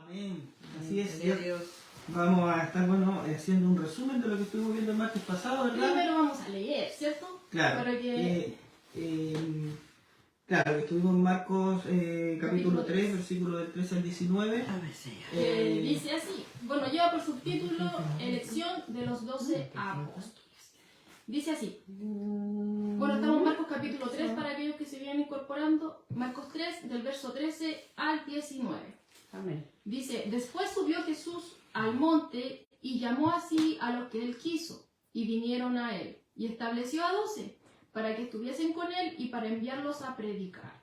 Amén. Así es. Dios. Vamos a estar haciendo un resumen de lo que estuvimos viendo el martes pasado, ¿verdad? Primero vamos a leer, ¿cierto? Claro. Para que... Claro, estuvimos en Marcos capítulo 3, 3. versículo del 13 al 19. Dice así, bueno, lleva por subtítulo Elección de los 12 apóstoles. Dice así, bueno, estamos en Marcos capítulo 3 para aquellos que se vienen incorporando, Marcos 3 del verso 13 al 19. Amén. Dice, después subió Jesús al monte y llamó así a los que él quiso, y vinieron a él, y estableció a 12, para que estuviesen con él y para enviarlos a predicar,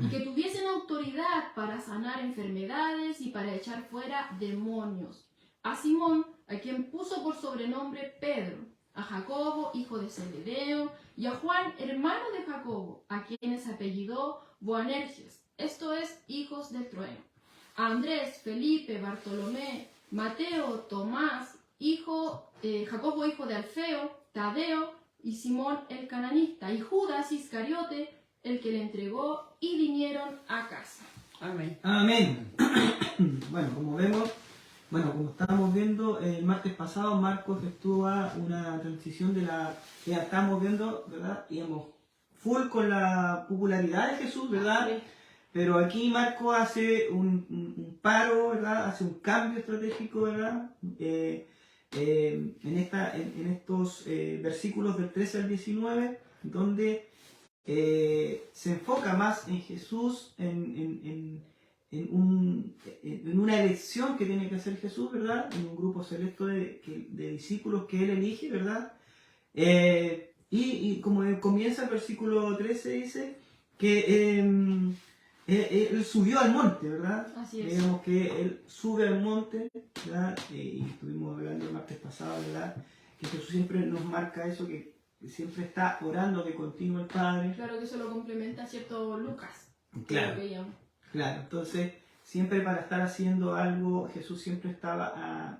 y que tuviesen autoridad para sanar enfermedades y para echar fuera demonios. A Simón, a quien puso por sobrenombre Pedro, a Jacobo, hijo de Zebedeo, y a Juan, hermano de Jacobo, a quienes apellidó Boanerges, esto es, hijos del trueno, a Andrés, Felipe, Bartolomé, Mateo, Tomás, Jacobo, hijo de Alfeo, Tadeo, y Simón el cananista, y Judas Iscariote, el que le entregó, y vinieron a casa. Amén. Amén. Como vemos, como estábamos viendo el martes pasado, Marcos estuvo a una transición de la que ya estábamos viendo, ¿verdad? Íbamos full con la popularidad de Jesús, ¿verdad? Sí. Pero aquí Marcos hace un paro, ¿verdad? Hace un cambio estratégico, ¿verdad? En estos versículos del 13 al 19, donde se enfoca más en Jesús, en una elección que tiene que hacer Jesús, ¿verdad? En un grupo selecto de discípulos que él elige, ¿verdad? Y como comienza el versículo 13, dice que él subió al monte, ¿verdad? Así es. Digamos que él sube al monte, ¿verdad? Y estuvimos hablando el martes pasado, ¿verdad? Que Jesús siempre nos marca eso, que siempre está orando de continuo el Padre. Claro que eso lo complementa, ¿cierto? Lucas. Claro. Que veíamos. Claro, entonces siempre para estar haciendo algo, Jesús siempre estaba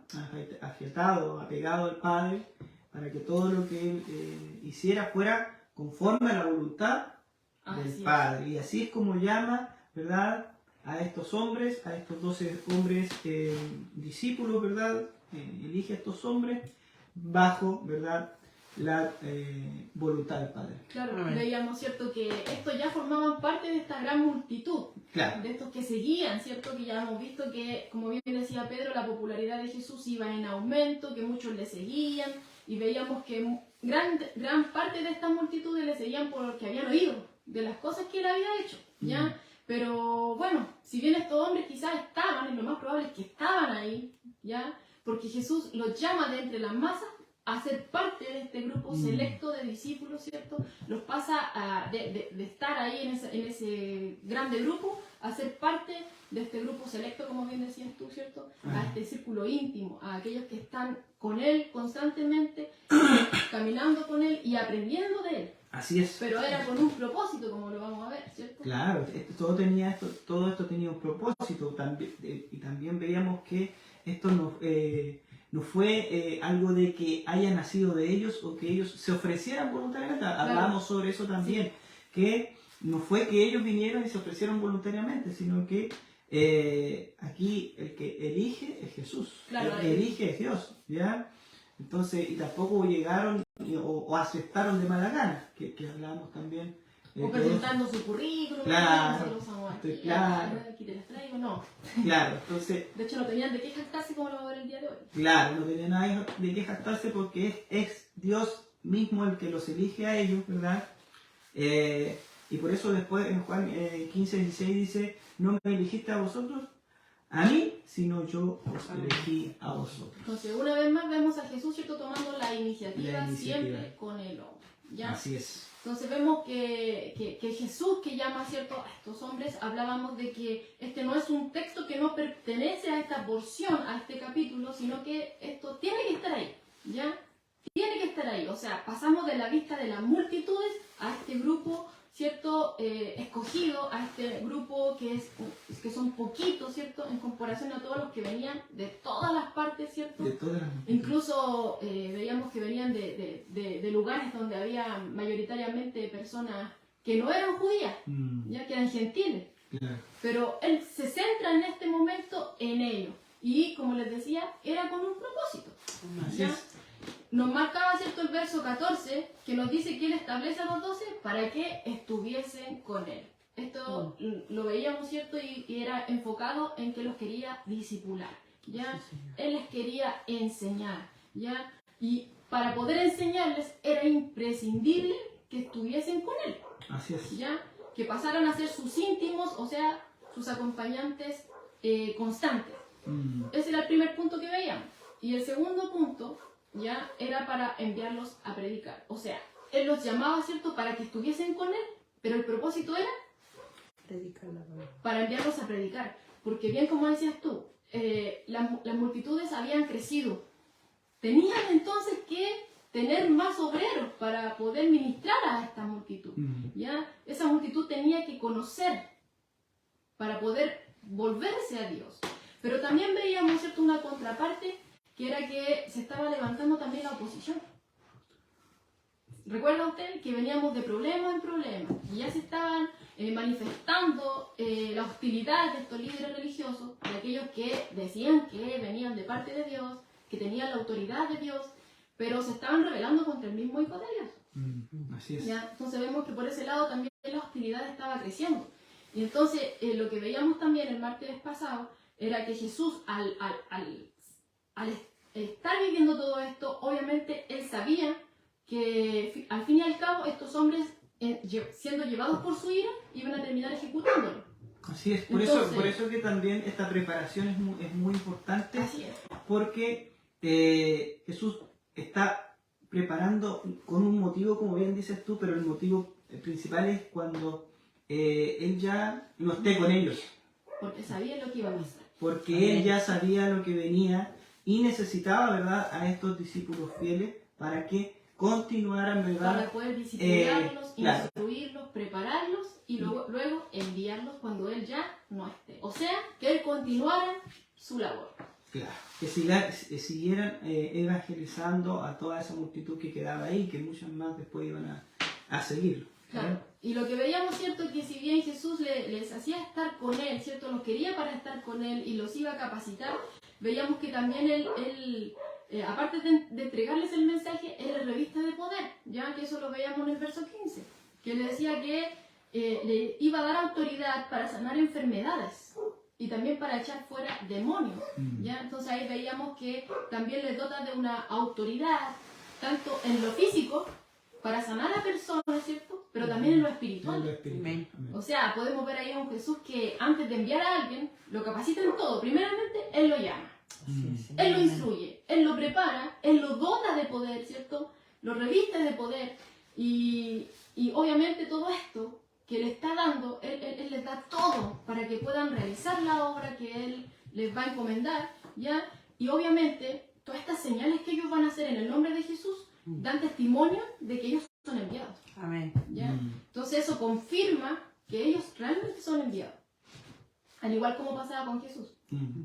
afiatado, apegado al Padre, para que todo lo que él hiciera fuera conforme a la voluntad del Padre. Y así es como llama, ¿verdad?, a estos hombres, a estos 12 hombres discípulos, ¿verdad? Elige a estos hombres bajo, ¿verdad?, la voluntad del Padre. Claro, Amén. veíamos, ¿cierto?, que estos ya formaban parte de esta gran multitud, Claro. de estos que seguían, ¿cierto?, que ya hemos visto que, como bien decía Pedro, la popularidad de Jesús iba en aumento, que muchos le seguían, y veíamos que gran parte de estas multitudes le seguían porque habían oído de las cosas que él había hecho, ¿ya? Pero bueno, si bien estos hombres quizás estaban, y lo más probable es que estaban ahí, ¿ya? Porque Jesús los llama de entre las masas a ser parte de este grupo selecto de discípulos, ¿cierto? Los pasa de estar ahí en ese grande grupo a ser parte de este grupo selecto, como bien decías tú, ¿cierto? A este círculo íntimo, a aquellos que están con él constantemente, caminando con él y aprendiendo de él. Así es. Pero era con un propósito, como lo vamos a ver, ¿cierto? Claro, todo esto tenía un propósito también, y también veíamos que esto no fue algo de que haya nacido de ellos o que ellos se ofrecieran voluntariamente. Hablamos sobre eso también, sí. Que no fue que ellos vinieron y se ofrecieron voluntariamente, sino que aquí el que elige es Jesús, Claro, el que elige es Dios, ¿ya? Entonces, y tampoco llegaron o aceptaron de mala gana, que hablábamos también. O presentando su currículum, claro, claro, aquí te las traigo, no. Claro, entonces... De hecho, no tenían de qué jactarse como lo va a ver el día de hoy. Claro, no tenían nada de qué jactarse porque es Dios mismo el que los elige a ellos, ¿verdad? Y por eso después en Juan 15, 16 dice, no me elegiste a vosotros, a mí, sino yo os elegí a vosotros. Entonces, una vez más vemos a Jesús, ¿cierto?, tomando la iniciativa siempre con el hombre, ¿ya? Así es. Entonces vemos que Jesús, que llama, ¿cierto?, a estos hombres, hablábamos de que este no es un texto que no pertenece a esta porción, a este capítulo, sino que esto tiene que estar ahí, ¿ya? Tiene que estar ahí, o sea, pasamos de la vista de las multitudes a este grupo, ¿cierto?, escogido, a este grupo que son poquitos, ¿cierto?, en comparación a todos los que venían de todas las partes, ¿cierto? De todas las... Incluso veíamos que venían de lugares donde había mayoritariamente personas que no eran judías, ya que eran gentiles. Claro. Pero él se centra en este momento en ello. Y como les decía, era con un propósito. Así ¿ya? es. Nos marcaba, ¿cierto?, el verso 14, que nos dice que él establece a los 12 para que estuviesen con él. Esto lo veíamos, ¿cierto? Y era enfocado en que los quería discipular, ¿ya? Sí, señor. Él les quería enseñar, ¿ya? Y para poder enseñarles era imprescindible que estuviesen con él, Así es. ¿ya? Que pasaran a ser sus íntimos, o sea, sus acompañantes constantes. Ese era el primer punto que veíamos. Y el segundo punto, ya, era para enviarlos a predicar. O sea, él los llamaba, ¿cierto?, para que estuviesen con él, pero el propósito era Predicar la palabra. para enviarlos a predicar. Porque bien como decías tú, las multitudes habían crecido. Tenían entonces que tener más obreros para poder ministrar a esta multitud. ¿Ya? Esa multitud tenía que conocer para poder volverse a Dios. Pero también veíamos, ¿cierto?, una contraparte, que era que se estaba levantando también la oposición. ¿Recuerda usted que veníamos de problema en problema? Y ya se estaban manifestando la hostilidad de estos líderes religiosos, de aquellos que decían que venían de parte de Dios, que tenían la autoridad de Dios, pero se estaban rebelando contra el mismo Hijo de Dios. Así es. ¿Ya? Entonces vemos que por ese lado también la hostilidad estaba creciendo. Y entonces lo que veíamos también el martes pasado era que Jesús al estar viviendo todo esto, obviamente él sabía que al fin y al cabo estos hombres siendo llevados por su ira iban a terminar ejecutándolo. Así es. Por eso que también esta preparación es muy importante. Así es. Porque Jesús está preparando con un motivo, como bien dices tú, pero el motivo principal es cuando Él ya no esté con ellos. Porque sabía lo que iba a pasar. Porque Él ya sabía lo que venía y necesitaba, ¿verdad?, a estos discípulos fieles para que continuaran, ¿verdad?, Para poder disciplinarlos, claro, instruirlos, prepararlos y luego enviarlos cuando Él ya no esté. O sea, que Él continuara su labor. claro, que siguieran evangelizando a toda esa multitud que quedaba ahí, que muchos más después iban a seguirlo. Claro. Y lo que veíamos, ¿cierto?, que si bien Jesús les hacía estar con Él, ¿cierto?, los quería para estar con Él y los iba a capacitar, veíamos que también Él aparte de entregarles el mensaje, Él les reviste de poder, ya que eso lo veíamos en el verso 15, que le decía que le iba a dar autoridad para sanar enfermedades y también para echar fuera demonios, ¿ya? Entonces ahí veíamos que también les dota de una autoridad, tanto en lo físico, para sanar a personas, ¿cierto?, pero también en lo espiritual. Amén. O sea, podemos ver ahí a un Jesús que antes de enviar a alguien, lo capacita en todo. Primeramente, Él lo llama. Él lo instruye, Él lo prepara, Él lo dota de poder, ¿cierto? Lo reviste de poder y obviamente todo esto que le está dando, él les da todo para que puedan realizar la obra que Él les va a encomendar, ¿ya? Y obviamente todas estas señales que ellos van a hacer en el nombre de Jesús dan testimonio de que ellos son enviados. Amén. ¿Ya? Entonces eso confirma que ellos realmente son enviados. Al igual como pasaba con Jesús.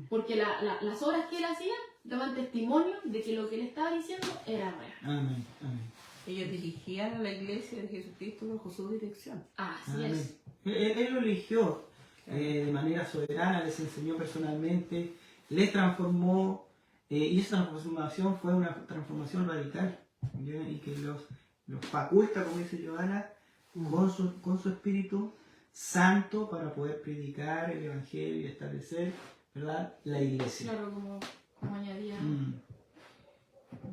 Porque las obras que Él hacía daban testimonio de que lo que Él estaba diciendo era real. Amén, amén. Ellos dirigían a la iglesia de Jesucristo bajo su dirección. Así Amén. es. Él lo eligió de manera soberana, les enseñó personalmente, les transformó, y esa transformación fue una transformación radical, ¿ya? Y que los faculta, como dice Johanna, con su espíritu santo para poder predicar el evangelio y establecer, ¿verdad?, la iglesia. Claro, como añadía.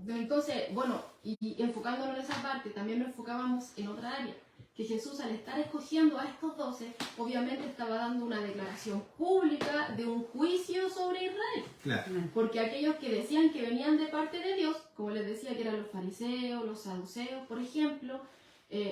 Entonces, bueno, y enfocándonos en esa parte, también nos enfocábamos en otra área, que Jesús al estar escogiendo a estos 12, obviamente estaba dando una declaración pública de un juicio sobre Israel. Claro. Porque aquellos que decían que venían de parte de Dios, como les decía que eran los fariseos, los saduceos, por ejemplo,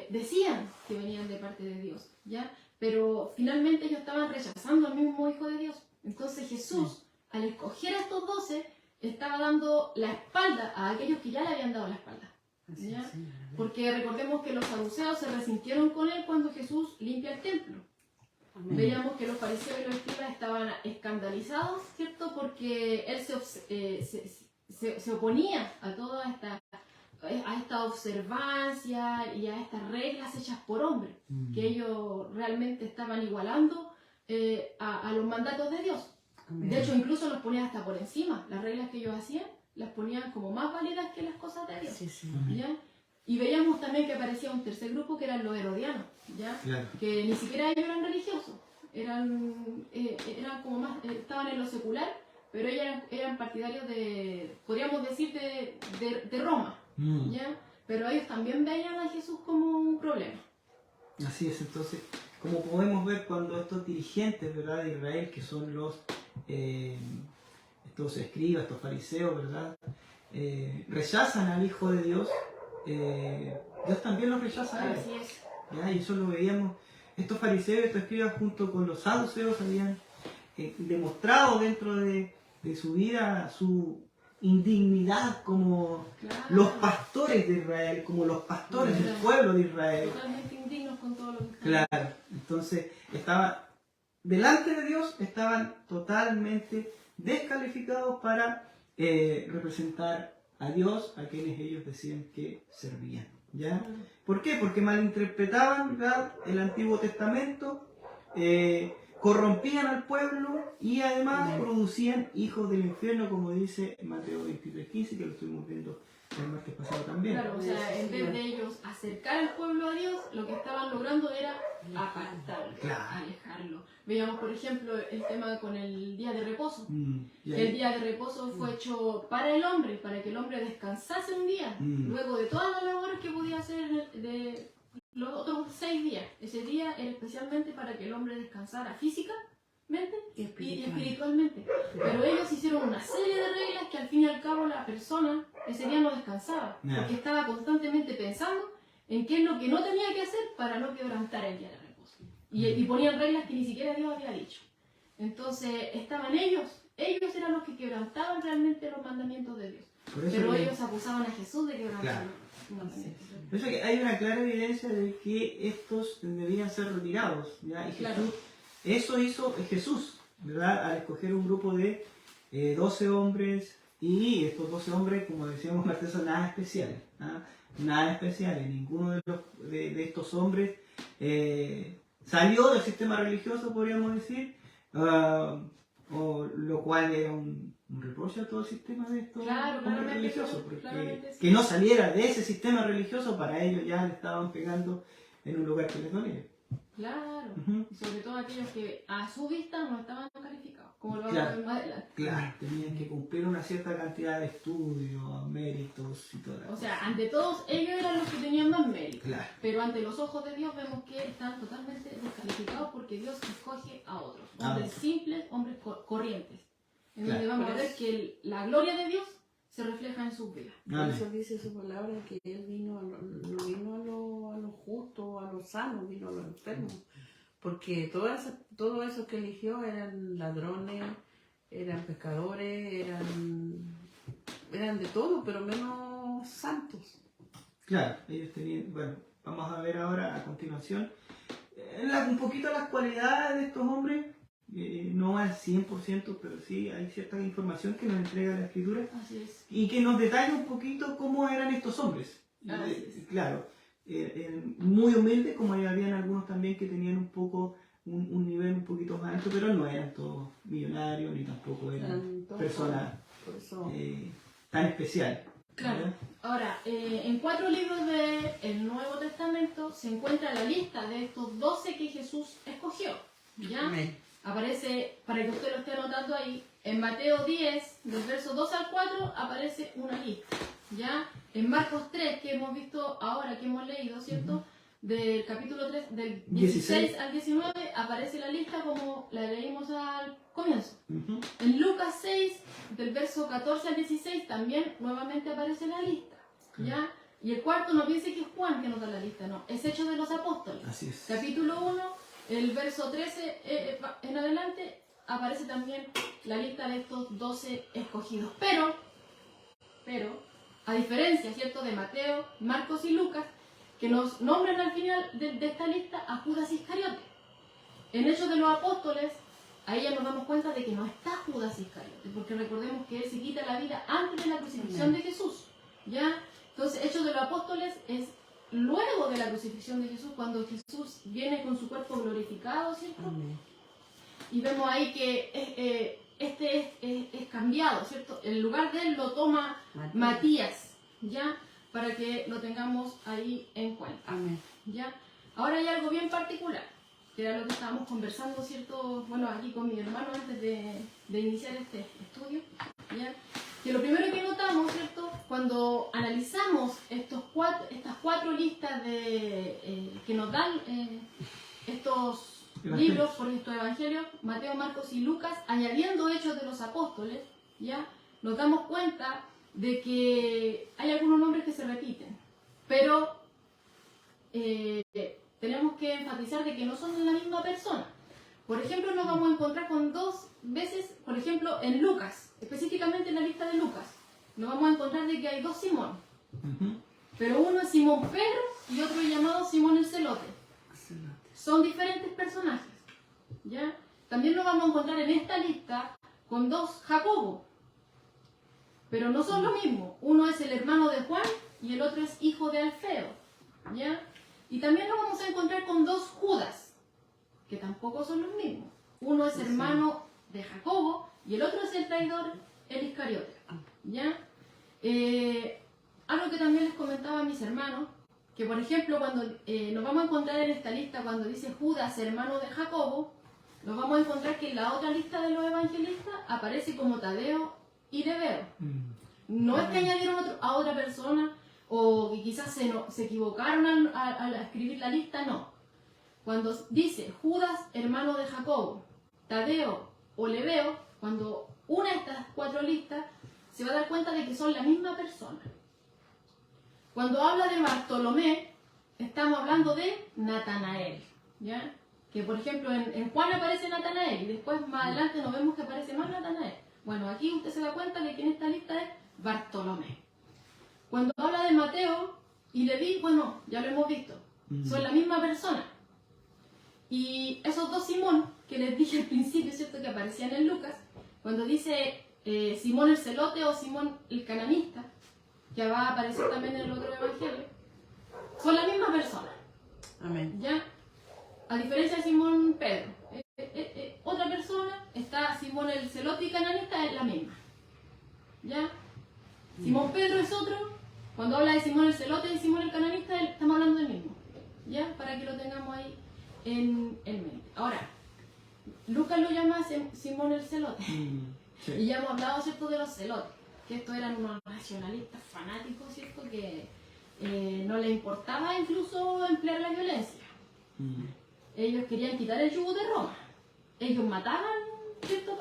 decían que venían de parte de Dios, ¿ya? Pero finalmente ellos estaban rechazando al mismo Hijo de Dios. Entonces Jesús, al escoger a estos 12, estaba dando la espalda a aquellos que ya le habían dado la espalda. ¿Ya? Porque recordemos que los saduceos se resintieron con él cuando Jesús limpia el templo. Veíamos que los fariseos y los escribas estaban escandalizados, ¿cierto? Porque él se oponía a toda esta observancia y a estas reglas hechas por hombres, que ellos realmente estaban igualando a los mandatos de Dios. Amén. De hecho, incluso los ponía hasta por encima. Las reglas que ellos hacían las ponían como más válidas que las cosas de Dios. Sí, sí. ¿Ya? Y veíamos también que aparecía un tercer grupo que eran los herodianos, ¿ya? Claro. Que ni siquiera ellos eran religiosos, eran como más, estaban en lo secular, pero ellos eran partidarios de, podríamos decir, de Roma, Mm. ¿ya? Pero ellos también veían a Jesús como un problema. Así es, entonces, como podemos ver cuando estos dirigentes, ¿verdad?, de Israel, que son estos escribas, estos fariseos, ¿verdad?, rechazan al Hijo de Dios, Dios también los rechaza a ellos. Así es. ¿Ya? Y eso lo veíamos, estos fariseos, estos escribas junto con los saduceos habían demostrado dentro de su vida su indignidad como Claro. los pastores de Israel, como los pastores del Claro. pueblo de Israel. Totalmente indignos con todo lo que estaban. Claro, entonces estaban delante de Dios, estaban totalmente descalificados para representar a Dios, a quienes ellos decían que servían. ¿Ya? ¿Por qué? Porque malinterpretaban, ¿verdad?, el Antiguo Testamento, corrompían al pueblo y además producían hijos del infierno, como dice Mateo 23:15, que lo estuvimos viendo el martes pasado también. Claro, o sea, en vez de ellos acercar al pueblo a Dios, lo que estaban logrando era apartarlo, Claro. alejarlo. Veíamos, por ejemplo, el tema con el día de reposo. Ya. El día de reposo fue hecho para el hombre, para que el hombre descansase un día, luego de todas las labores que podía hacer de los otros 6 días. Ese día era especialmente para que el hombre descansara físicamente y espiritualmente. Pero ellos hicieron una serie de reglas que al fin y al cabo la persona ese día no descansaba, porque estaba constantemente pensando en qué es lo que no tenía que hacer para no quebrantar el día de reposo. Y ponían reglas que ni siquiera Dios había dicho. Entonces estaban ellos eran los que quebrantaban realmente los mandamientos de Dios. Por eso Pero que- ellos acusaban a Jesús de quebrantar Claro. los mandamientos. Por eso que hay una clara evidencia de que estos debían ser retirados, ¿ya? Y Jesús, Claro. eso hizo Jesús, ¿verdad?, al escoger un grupo de 12 hombres, y estos 12 hombres, como decíamos antes, son nada especiales, ¿ah? Nada especiales. Ninguno de estos hombres salió del sistema religioso, podríamos decir, o lo cual era un reproche a todo el sistema de estos Claro, hombres claramente, religiosos, porque claramente sí. que no saliera de ese sistema religioso, para ellos ya le estaban pegando en un lugar que les dolía. Claro. Ujú. Y sobre todo aquellos que a su vista no estaban calificados, como lo vamos Claro. a ver más adelante. Claro, tenían que cumplir una cierta cantidad de estudios, méritos y toda la O cosa. sea, ante todos ellos eran los que tenían más mérito. Claro. Pero ante los ojos de Dios vemos que están totalmente descalificados porque Dios escoge a otros. Hombres simples, hombres corrientes. En donde Claro. vamos a ver que la gloria de Dios se refleja en sus vidas. Por Amén. eso dice su palabra que Él vino no vino a los justos, a los sanos, vino a los enfermos. Porque todo eso que eligió eran ladrones, eran pescadores, eran de todo, pero menos santos. Claro, ellos tenían, bueno, vamos a ver ahora a continuación un poquito las cualidades de estos hombres, no al 100%, pero sí hay cierta información que nos entrega la Escritura Así es. y que nos detalla un poquito cómo eran estos hombres. Así es. Claro, muy humildes, como habían algunos también que tenían un poco un nivel un poquito más alto, pero no eran todos millonarios ni tampoco eran Eran todos personas Por eso, tan especiales. Claro. ¿verdad? Ahora, en 4 libros del Nuevo Testamento se encuentra la lista de estos 12 que Jesús escogió. ¿Ya? amén. Aparece, para que usted lo esté anotando ahí, en Mateo 10, del verso 2 al 4, aparece una lista. ¿Ya? En Marcos 3, que hemos visto ahora, que hemos leído, ¿cierto? Del capítulo 3, del 16 al 19, aparece la lista como la leímos al comienzo. Ujú. En Lucas 6, del verso 14 al 16, también nuevamente aparece la lista. ¿Ya? Y el cuarto no piense que es Juan que nos da la lista, no, es Hechos de los Apóstoles. Así es. Capítulo 1, el verso 13 en adelante, aparece también la lista de estos 12 escogidos. Pero, a diferencia, ¿cierto?, de Mateo, Marcos y Lucas, que nos nombran al final de esta lista a Judas Iscariote. En Hechos de los Apóstoles, ahí ya nos damos cuenta de que no está Judas Iscariote, porque recordemos que él se quita la vida antes de la crucifixión de Jesús. ¿Ya? Entonces, Hechos de los Apóstoles es luego de la crucifixión de Jesús, cuando Jesús viene con su cuerpo glorificado, ¿cierto? Amén. y vemos ahí que este es cambiado, ¿cierto? El lugar de él lo toma Matías, ¿ya? Para que lo tengamos ahí en cuenta, Amén. ¿ya? Ahora hay algo bien particular, que era lo que estábamos conversando, ¿cierto? Bueno, aquí con mi hermano antes de iniciar este estudio, ¿ya? Que lo primero que notamos, ¿cierto? Cuando analizamos estas cuatro listas que nos dan estos libros, por estos evangelios, Mateo, Marcos y Lucas, añadiendo Hechos de los Apóstoles, ¿ya? Nos damos cuenta de que hay algunos nombres que se repiten, pero tenemos que enfatizar de que no son la misma persona. Por ejemplo, nos vamos a encontrar con dos veces, por ejemplo, en Lucas, específicamente en la lista de Lucas, nos vamos a encontrar de que hay dos Simón, pero uno es Simón Pedro y otro es llamado Simón el Celote. Son diferentes personajes, ¿ya? También nos vamos a encontrar en esta lista con dos Jacobo, pero no son lo mismo. Uno es el hermano de Juan y el otro es hijo de Alfeo, ¿ya? Y también nos vamos a encontrar con dos Judas, que tampoco son los mismos. Uno es hermano de Jacobo y el otro es el traidor, el Iscariote, ¿ya? Algo que también les comentaba a mis hermanos, que por ejemplo cuando nos vamos a encontrar en esta lista cuando dice Judas, hermano de Jacobo, nos vamos a encontrar que en la otra lista de los evangelistas aparece como Tadeo y Lebeo. No es que añadieron a otra persona o que quizás se equivocaron al escribir la lista, no. Cuando dice Judas, hermano de Jacobo, Tadeo o Lebeo, cuando una de estas cuatro listas se va a dar cuenta de que son la misma persona. Cuando habla de Bartolomé, estamos hablando de Natanael, ¿ya? Que por ejemplo en Juan aparece Natanael y después más adelante nos vemos que aparece más Natanael. Bueno, aquí usted se da cuenta de que en esta lista es Bartolomé. Cuando habla de Mateo y Leví, bueno, ya lo hemos visto, son la misma persona. Y esos dos Simón, que les dije al principio, ¿cierto? Que aparecían en Lucas, cuando dice Simón el Celote o Simón el Cananista, que va a aparecer también en el otro evangelio, son la misma persona. Amén. ¿Ya? A diferencia de Simón Pedro. Otra persona, está Simón el Celote y Cananista, es la misma. ¿Ya? Simón Pedro es otro. Cuando habla de Simón el Celote y Simón el Cananista, estamos hablando del mismo. ¿Ya? Para que lo tengamos ahí en mente. Ahora, Lucas lo llama Simón el Celote. Sí. Y ya hemos hablado, ¿cierto?, de los celotes, que estos eran unos nacionalistas fanáticos, ¿cierto?, que no les importaba incluso emplear la violencia. Ellos querían quitar el yugo de Roma. Ellos mataban, ¿cierto?,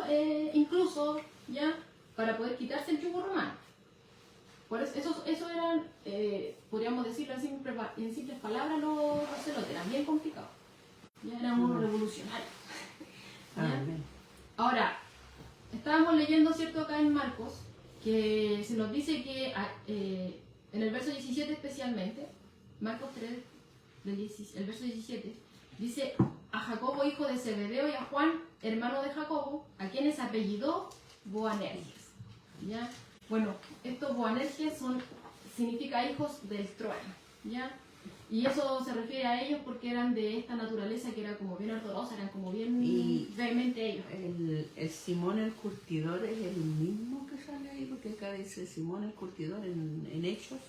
incluso, ¿ya?, para poder quitarse el yugo romano. Por eso eran, podríamos decirlo en simples palabras, los celotes, eran bien complicados. Ya eran unos revolucionarios. Amén. Ahora, estábamos leyendo, ¿cierto?, acá en Marcos, que se nos dice que en el verso 17 especialmente, Marcos 3, el verso 17, dice a Jacobo, hijo de Zebedeo, y a Juan, hermano de Jacobo, a quienes apellidó Boanerges. ¿Ya? Bueno, estos Boanerges significa hijos del trueno, ¿ya? Y eso se refiere a ellos porque eran de esta naturaleza que era como bien ortodoxa, eran como bien vehemente ellos. El Simón el Curtidor es el mismo que sale ahí, porque acá dice Simón el Curtidor en Hechos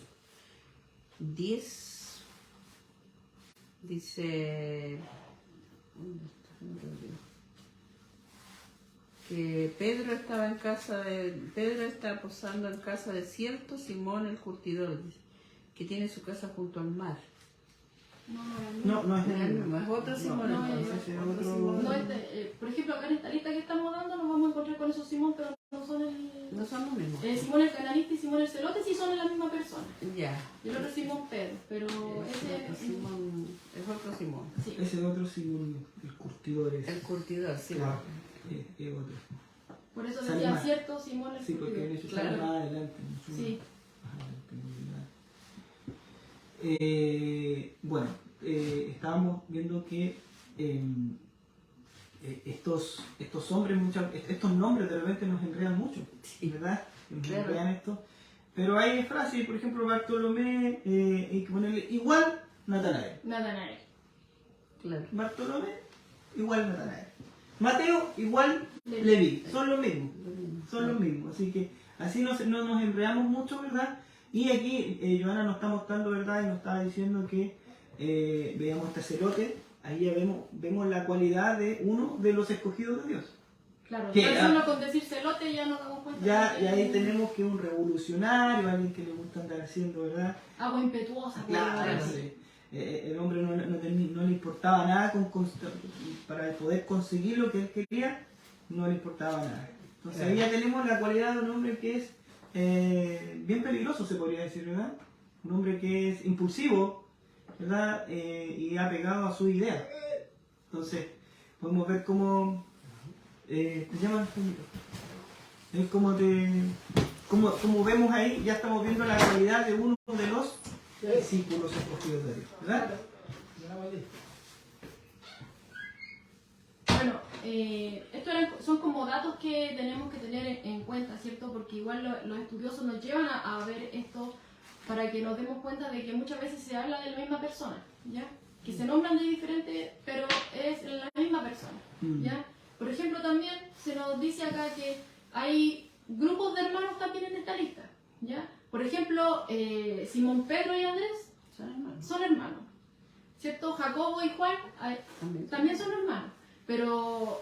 10. Dice que Pedro está posando en casa de Simón el Curtidor, que tiene su casa junto al mar. No es No es el el mismo, es otro Simón. no, entonces, es otro otro- Simón. No, por ejemplo, acá en esta lista que estamos dando nos vamos a encontrar con esos Simón, pero no son No son los mismos. Simón el Cananista y Simón el Celote sí son la misma persona. Ya. Y el otro es Simón Pedro, pero ese... Es otro Simón. Sí. Ese otro Simón, el curtidor es. El curtidor, sí. Claro, es otro. Por eso Sale decía más. cierto Simón el Sí, porque en Curtidor. hecho sale Claro. más adelante. mucho Sí. más adelante. Bueno, estábamos viendo que estos hombres, estos nombres de repente nos enredan mucho, ¿verdad? Nos Claro. enredan esto. Pero hay frases, por ejemplo, Bartolomé, hay que ponerle igual Natanael. Natanael. Claro. Bartolomé, igual Natanael. Mateo igual Leví, son los mismos. Lo mismo. Son los mismos, así que así no nos enredamos mucho, ¿verdad? Y aquí Joana nos está mostrando, ¿verdad? Y nos estaba diciendo que veamos este celote, ahí ya vemos la cualidad de uno de los escogidos de Dios. Claro, Que, tan solo con decir celote ya nos damos cuenta. Ya, de y que ahí tenemos que un revolucionario, alguien que le gusta andar haciendo, ¿verdad? agua impetuosa. Claro, pues, sí. El hombre no le importaba nada para poder conseguir lo que él quería, no le importaba nada. Entonces ahí ya tenemos la cualidad de un hombre que es bien peligroso, se podría decir, ¿verdad? Un hombre que es impulsivo, ¿verdad? Y apegado a su idea. Entonces podemos ver cómo te llaman, es como vemos ahí, ya estamos viendo la cualidad de uno de los discípulos escogidos de Dios, ¿verdad? Bueno, son como datos que tenemos que tener en cuenta, ¿cierto? Porque igual los estudiosos nos llevan a ver esto para que nos demos cuenta de que muchas veces se habla de la misma persona, ¿ya? Que se nombran de diferente, pero es la misma persona, ¿ya? Por ejemplo, también se nos dice acá que hay grupos de hermanos también en esta lista, ¿ya? Por ejemplo, Simón Pedro y Andrés son hermanos, ¿cierto? Jacobo y Juan también son hermanos, pero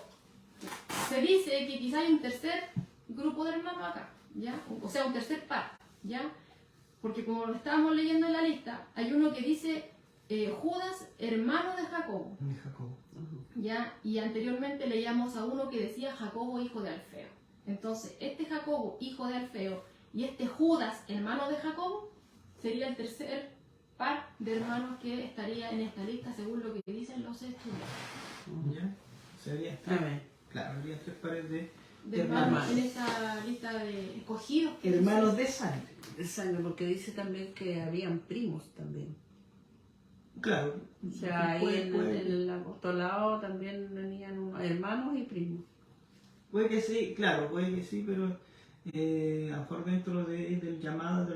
se dice que quizá hay un tercer grupo de hermanos acá, ¿ya? O sea, un tercer par, ¿ya? Porque como lo estábamos leyendo en la lista, hay uno que dice Judas, hermano de Jacobo, ¿ya? Y anteriormente leíamos a uno que decía Jacobo, hijo de Alfeo. Entonces, este Jacobo, hijo de Alfeo, y este Judas, hermano de Jacobo, sería el tercer par de hermanos que estaría en esta lista según lo que dicen los estudios. ¿Ya? O sea, habría tres pares de hermanos en esta lista de escogidos. hermanos de sangre. De sangre, porque dice también que habían primos también. Claro. O sea, ahí en el apostolado también venían hermanos y primos. Puede que sí, claro, puede que sí, pero a lo mejor dentro de los llamados, a lo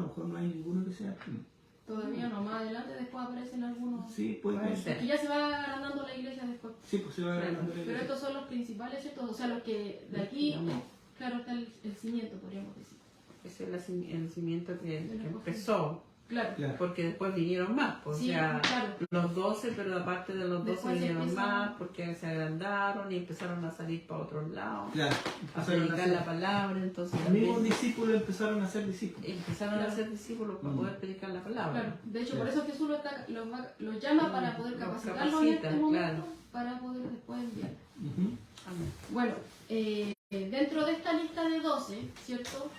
mejor no hay ninguno que sea primo. Todavía no, más adelante después aparecen algunos. Sí, puede ser. Y ya se va agrandando la iglesia después. Sí, pues se va agrandando la Pero iglesia. estos son los principales, ¿cierto? O sea, los que de aquí, claro, está el cimiento, podríamos decir. Ese es el cimiento que empezó. Claro. Porque después vinieron más, pues, Sí, o sea, claro. los 12, pero aparte de los 12 Después vinieron empiezan- más porque se agrandaron y empezaron a salir para otros lados, Claro, a empezaron a predicar ser- la palabra, entonces los mismos también discípulos empezaron a ser discípulos. empezaron a ser discípulos para poder predicar la palabra. Claro. De hecho, por eso Jesús los llama para poder Los capacitarlos en este capacita, momento, claro. para poder después enviar. Amén. Bueno, dentro de esta lista de 12, ¿cierto?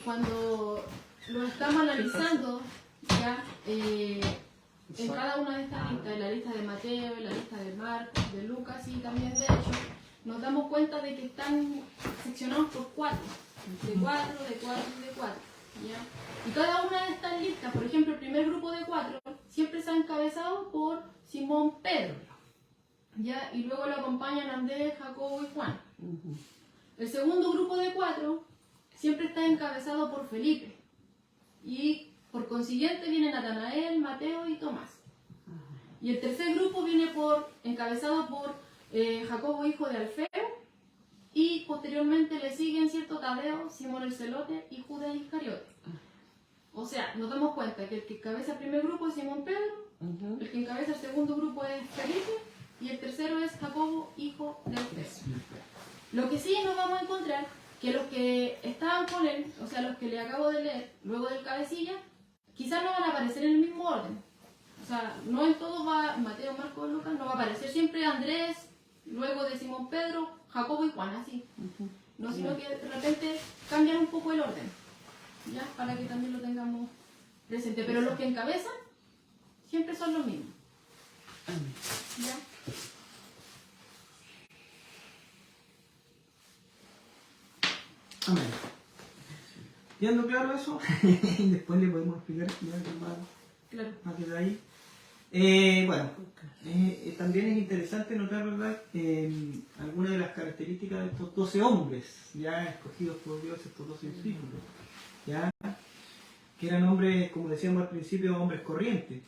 Cuando lo estamos analizando, ya en cada una de estas listas, en la lista de Mateo, en la lista de Marcos, de Lucas y también de Hechos, nos damos cuenta de que están seccionados por cuatro, de cuatro, de cuatro, ¿ya? Y cada una de estas listas, por ejemplo, el primer grupo de cuatro, siempre está encabezado por Simón Pedro, ¿ya? Y luego lo acompañan Andrés, Jacobo y Juan. El segundo grupo de cuatro siempre está encabezado por Felipe. Y por consiguiente viene Natanael, Mateo y Tomás. Y el tercer grupo viene encabezado por Jacobo, hijo de Alfeo. Y posteriormente le siguen, ¿cierto? Tadeo, Simón el Celote y Judas Iscariote. O sea, nos damos cuenta que el que encabeza el primer grupo es Simón Pedro, el que encabeza el segundo grupo es Felipe y el tercero es Jacobo, hijo de Alfeo. Lo que sí nos vamos a encontrar que los que estaban con él, o sea, los que le acabo de leer luego del cabecilla, quizás no van a aparecer en el mismo orden. O sea, no en todos va Mateo, Marcos, Lucas, no va a aparecer siempre Andrés, luego de Simón Pedro, Jacobo y Juan, así. No, sino que de repente cambian un poco el orden, ¿ya? Para que también lo tengamos presente. Pero los que encabezan siempre son los mismos. ¿Ya? Amén. ¿Viendo claro eso? Y después le podemos explicar Claro. más que de ahí. Bueno, también es interesante notar, ¿verdad?, algunas de las características de estos 12 hombres, ya escogidos por Dios, estos 12 discípulos, ya, que eran hombres, como decíamos al principio, hombres corrientes.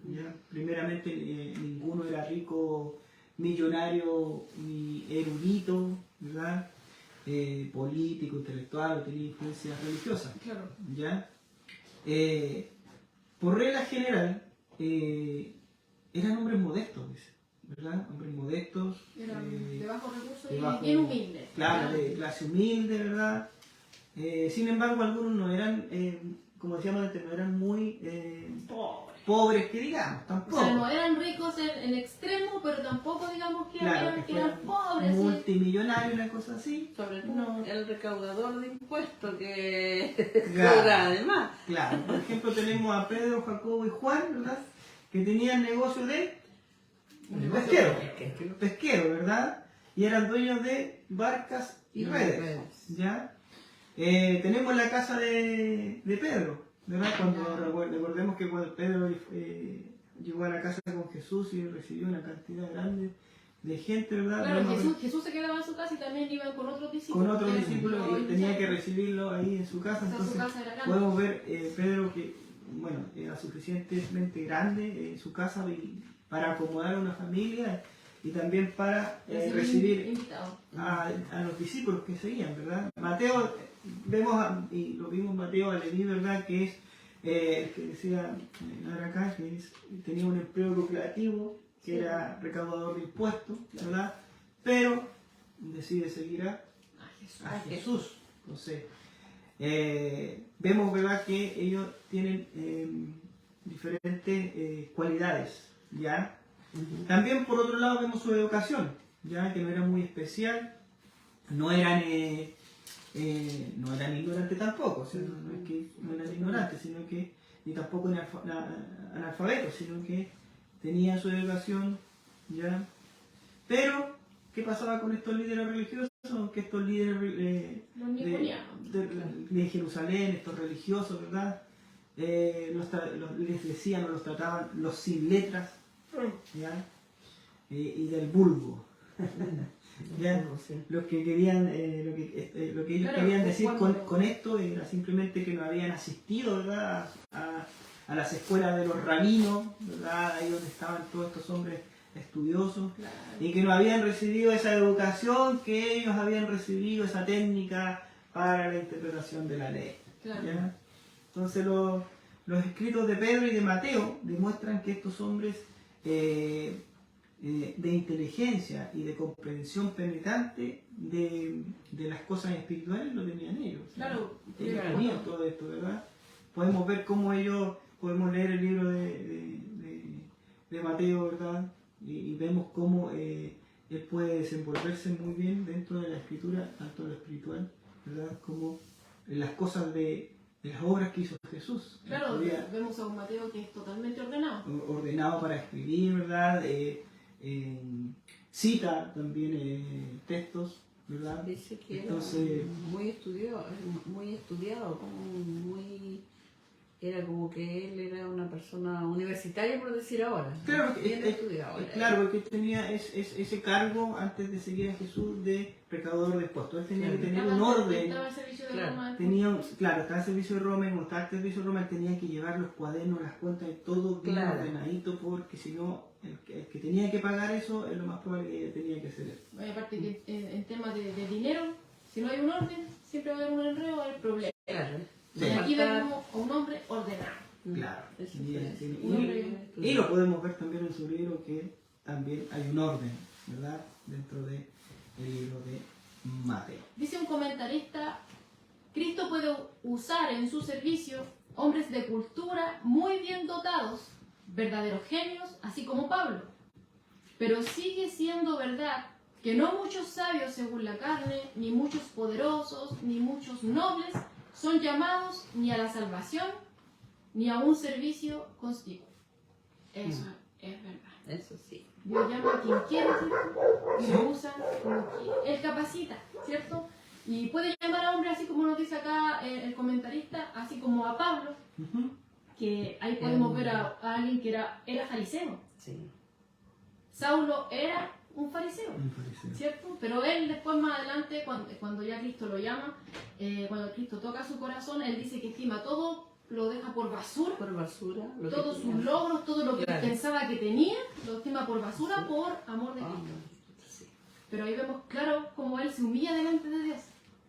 ¿Ya? Primeramente, ninguno era rico millonario ni erudito, ¿verdad? Político, intelectual, o tenía influencias religiosas, Claro. ¿ya? Por regla general, eran hombres modestos, dice, ¿verdad? Hombres modestos, Eran de bajos recursos de y bajo- bien humildes. claro, de clase humilde, ¿verdad? Sin embargo, algunos no eran, como decíamos antes, no eran muy pobres, que digamos, tampoco. O sea, no eran ricos en extremo, pero tampoco digamos que, Claro, que eran pobres. ¿sí? multimillonarios, una cosa así. Sobre todo No. el recaudador de impuestos que Claro. cobra además. Claro, por ejemplo tenemos a Pedro, Jacobo y Juan, ¿verdad? Que tenían negocio de pesquero, ¿verdad? Y eran dueños de barcas y redes, ¿ya? Tenemos la casa de Pedro, ¿verdad? Cuando recordemos que cuando Pedro llegó a la casa con Jesús y recibió una cantidad grande de gente, ¿verdad? Claro, Vemos Jesús se quedaba en su casa y también iban con otros discípulos. con otros que discípulos lo y tenía que iniciaron. recibirlo ahí en su casa, O sea, su entonces casa era grande. podemos ver Pedro que, bueno, era suficientemente grande en su casa para acomodar a una familia y también para recibir invitados. a los discípulos que seguían, ¿verdad? Mateo, y lo vimos Mateo a Leví, ¿verdad? Que es, que decía acá, que tenía un empleo lucrativo, que era recaudador de impuestos, ¿verdad? Pero decide seguir a Jesús. Entonces, vemos, ¿verdad? Que ellos tienen diferentes cualidades, ¿ya? También, por otro lado, vemos su educación, ya que no era muy especial, no eran ignorantes tampoco, o sea, no es que no eran ignorantes, sino que, ni tampoco analfabetos, sino que tenían su educación, ya. Pero, ¿qué pasaba con estos líderes religiosos? Que estos líderes Los nicolanos. de Jerusalén, estos religiosos, ¿verdad? Les decían o los trataban los sin letras, ¿ya? Y del vulgo. ¿Ya? Los que querían, lo que ellos Claro, querían decir cuando- con esto era simplemente que no habían asistido, ¿verdad? A las escuelas de los rabinos, ¿verdad? Ahí donde estaban todos estos hombres estudiosos, Claro. y que no habían recibido esa educación que ellos habían recibido, esa técnica para la interpretación de la ley. Claro. ¿Ya? Entonces los escritos de Pedro y de Mateo demuestran que estos hombres de inteligencia y de comprensión penetrante de las cosas espirituales lo tenían ellos. Claro, Ellos claro. tenían todo esto, ¿verdad? Podemos ver cómo ellos, podemos leer el libro de Mateo, ¿verdad? Y vemos cómo él puede desenvolverse muy bien dentro de la escritura, tanto lo espiritual, ¿verdad? Como en las cosas de las obras que hizo Jesús. Claro, Había vemos a un Mateo que es totalmente ordenado. ordenado para escribir, ¿verdad? Cita también textos, ¿verdad? Dice que Entonces- era muy estudiado, era como que él era una persona universitaria, por decir ahora. Claro, bien estudiado. era claro, porque tenía ese cargo antes de seguir a Jesús de recaudador de impuestos. Él tenía Claro. que tener un orden. Estaba al servicio de Claro. Roma. Claro, estaba en servicio de Roma y como estaba en servicio de Roma, él tenía que llevar los cuadernos, las cuentas y todo bien Claro. ordenadito, porque si no, el que tenía que pagar eso es lo más probable que ella tenía que hacer. Aparte que en temas de dinero, si no hay un orden, siempre va a haber un enredo, va a haber problemas. Claro. Sí. Y aquí Falta- vemos a un hombre ordenado. Claro. Eso Y- fue. y- Un hombre y lo podemos ver también en su libro que también hay un orden, ¿verdad? Dentro del libro de Mateo. Dice un comentarista, Cristo puede usar en su servicio hombres de cultura muy bien dotados, verdaderos genios, así como Pablo. Pero sigue siendo verdad que no muchos sabios según la carne, ni muchos poderosos, ni muchos nobles son llamados ni a la salvación, ni a un servicio conspicuo. Eso es verdad. Eso sí. Dios llama a quien quiere, ¿cierto? Y lo usa como quiere. Él capacita, ¿cierto? Y puede llamar a hombres, así como nos dice acá el comentarista, así como a Pablo, Ujú. que ahí podemos ver a alguien que era fariseo. Sí. Saulo era un fariseo, Un fariseo. ¿cierto? Pero él después, más adelante, cuando ya Cristo lo llama, cuando Cristo toca su corazón, él dice que estima todo lo deja por basura. Por basura. Lo que Todos sus tenía. logros, todo lo que Claro. pensaba que tenía, lo estima por basura Sí. por amor de Ah, Cristo. sí. Pero ahí vemos claro cómo él se humilla delante de Dios,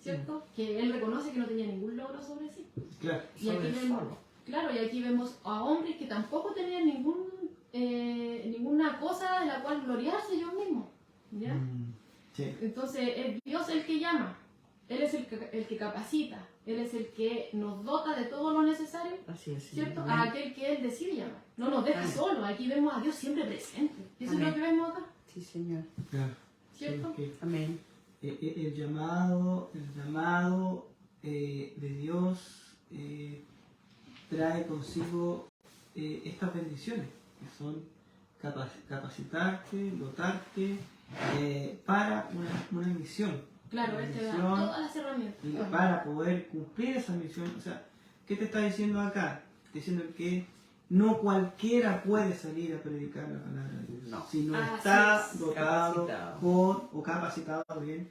¿cierto? Que él reconoce que no tenía ningún logro sobre sí. Claro. Y aquí Sobre vemos, solo. claro, y aquí vemos a hombres que tampoco tenían ninguna cosa de la cual gloriarse ellos mismos, ¿ya? Sí. Entonces es Dios el que llama, Él es el que capacita, Él es el que nos dota de todo lo necesario, Así es. ¿cierto? Amén. A aquel que Él decide llamar. No nos deja Amén. solos, aquí vemos a Dios siempre presente. Eso es Amén. lo que vemos acá, Sí, Señor. Claro. ¿cierto? Sí, que Amén. el llamado de Dios trae consigo estas bendiciones, que son capacitarte, dotarte para una misión. Claro, Una Él te da misión, todas las herramientas. y para poder cumplir esa misión. O sea, ¿qué te está diciendo acá? Está diciendo que no cualquiera puede salir a predicar la palabra de Dios, No. sino Así está es. dotado Capacitado. capacitado bien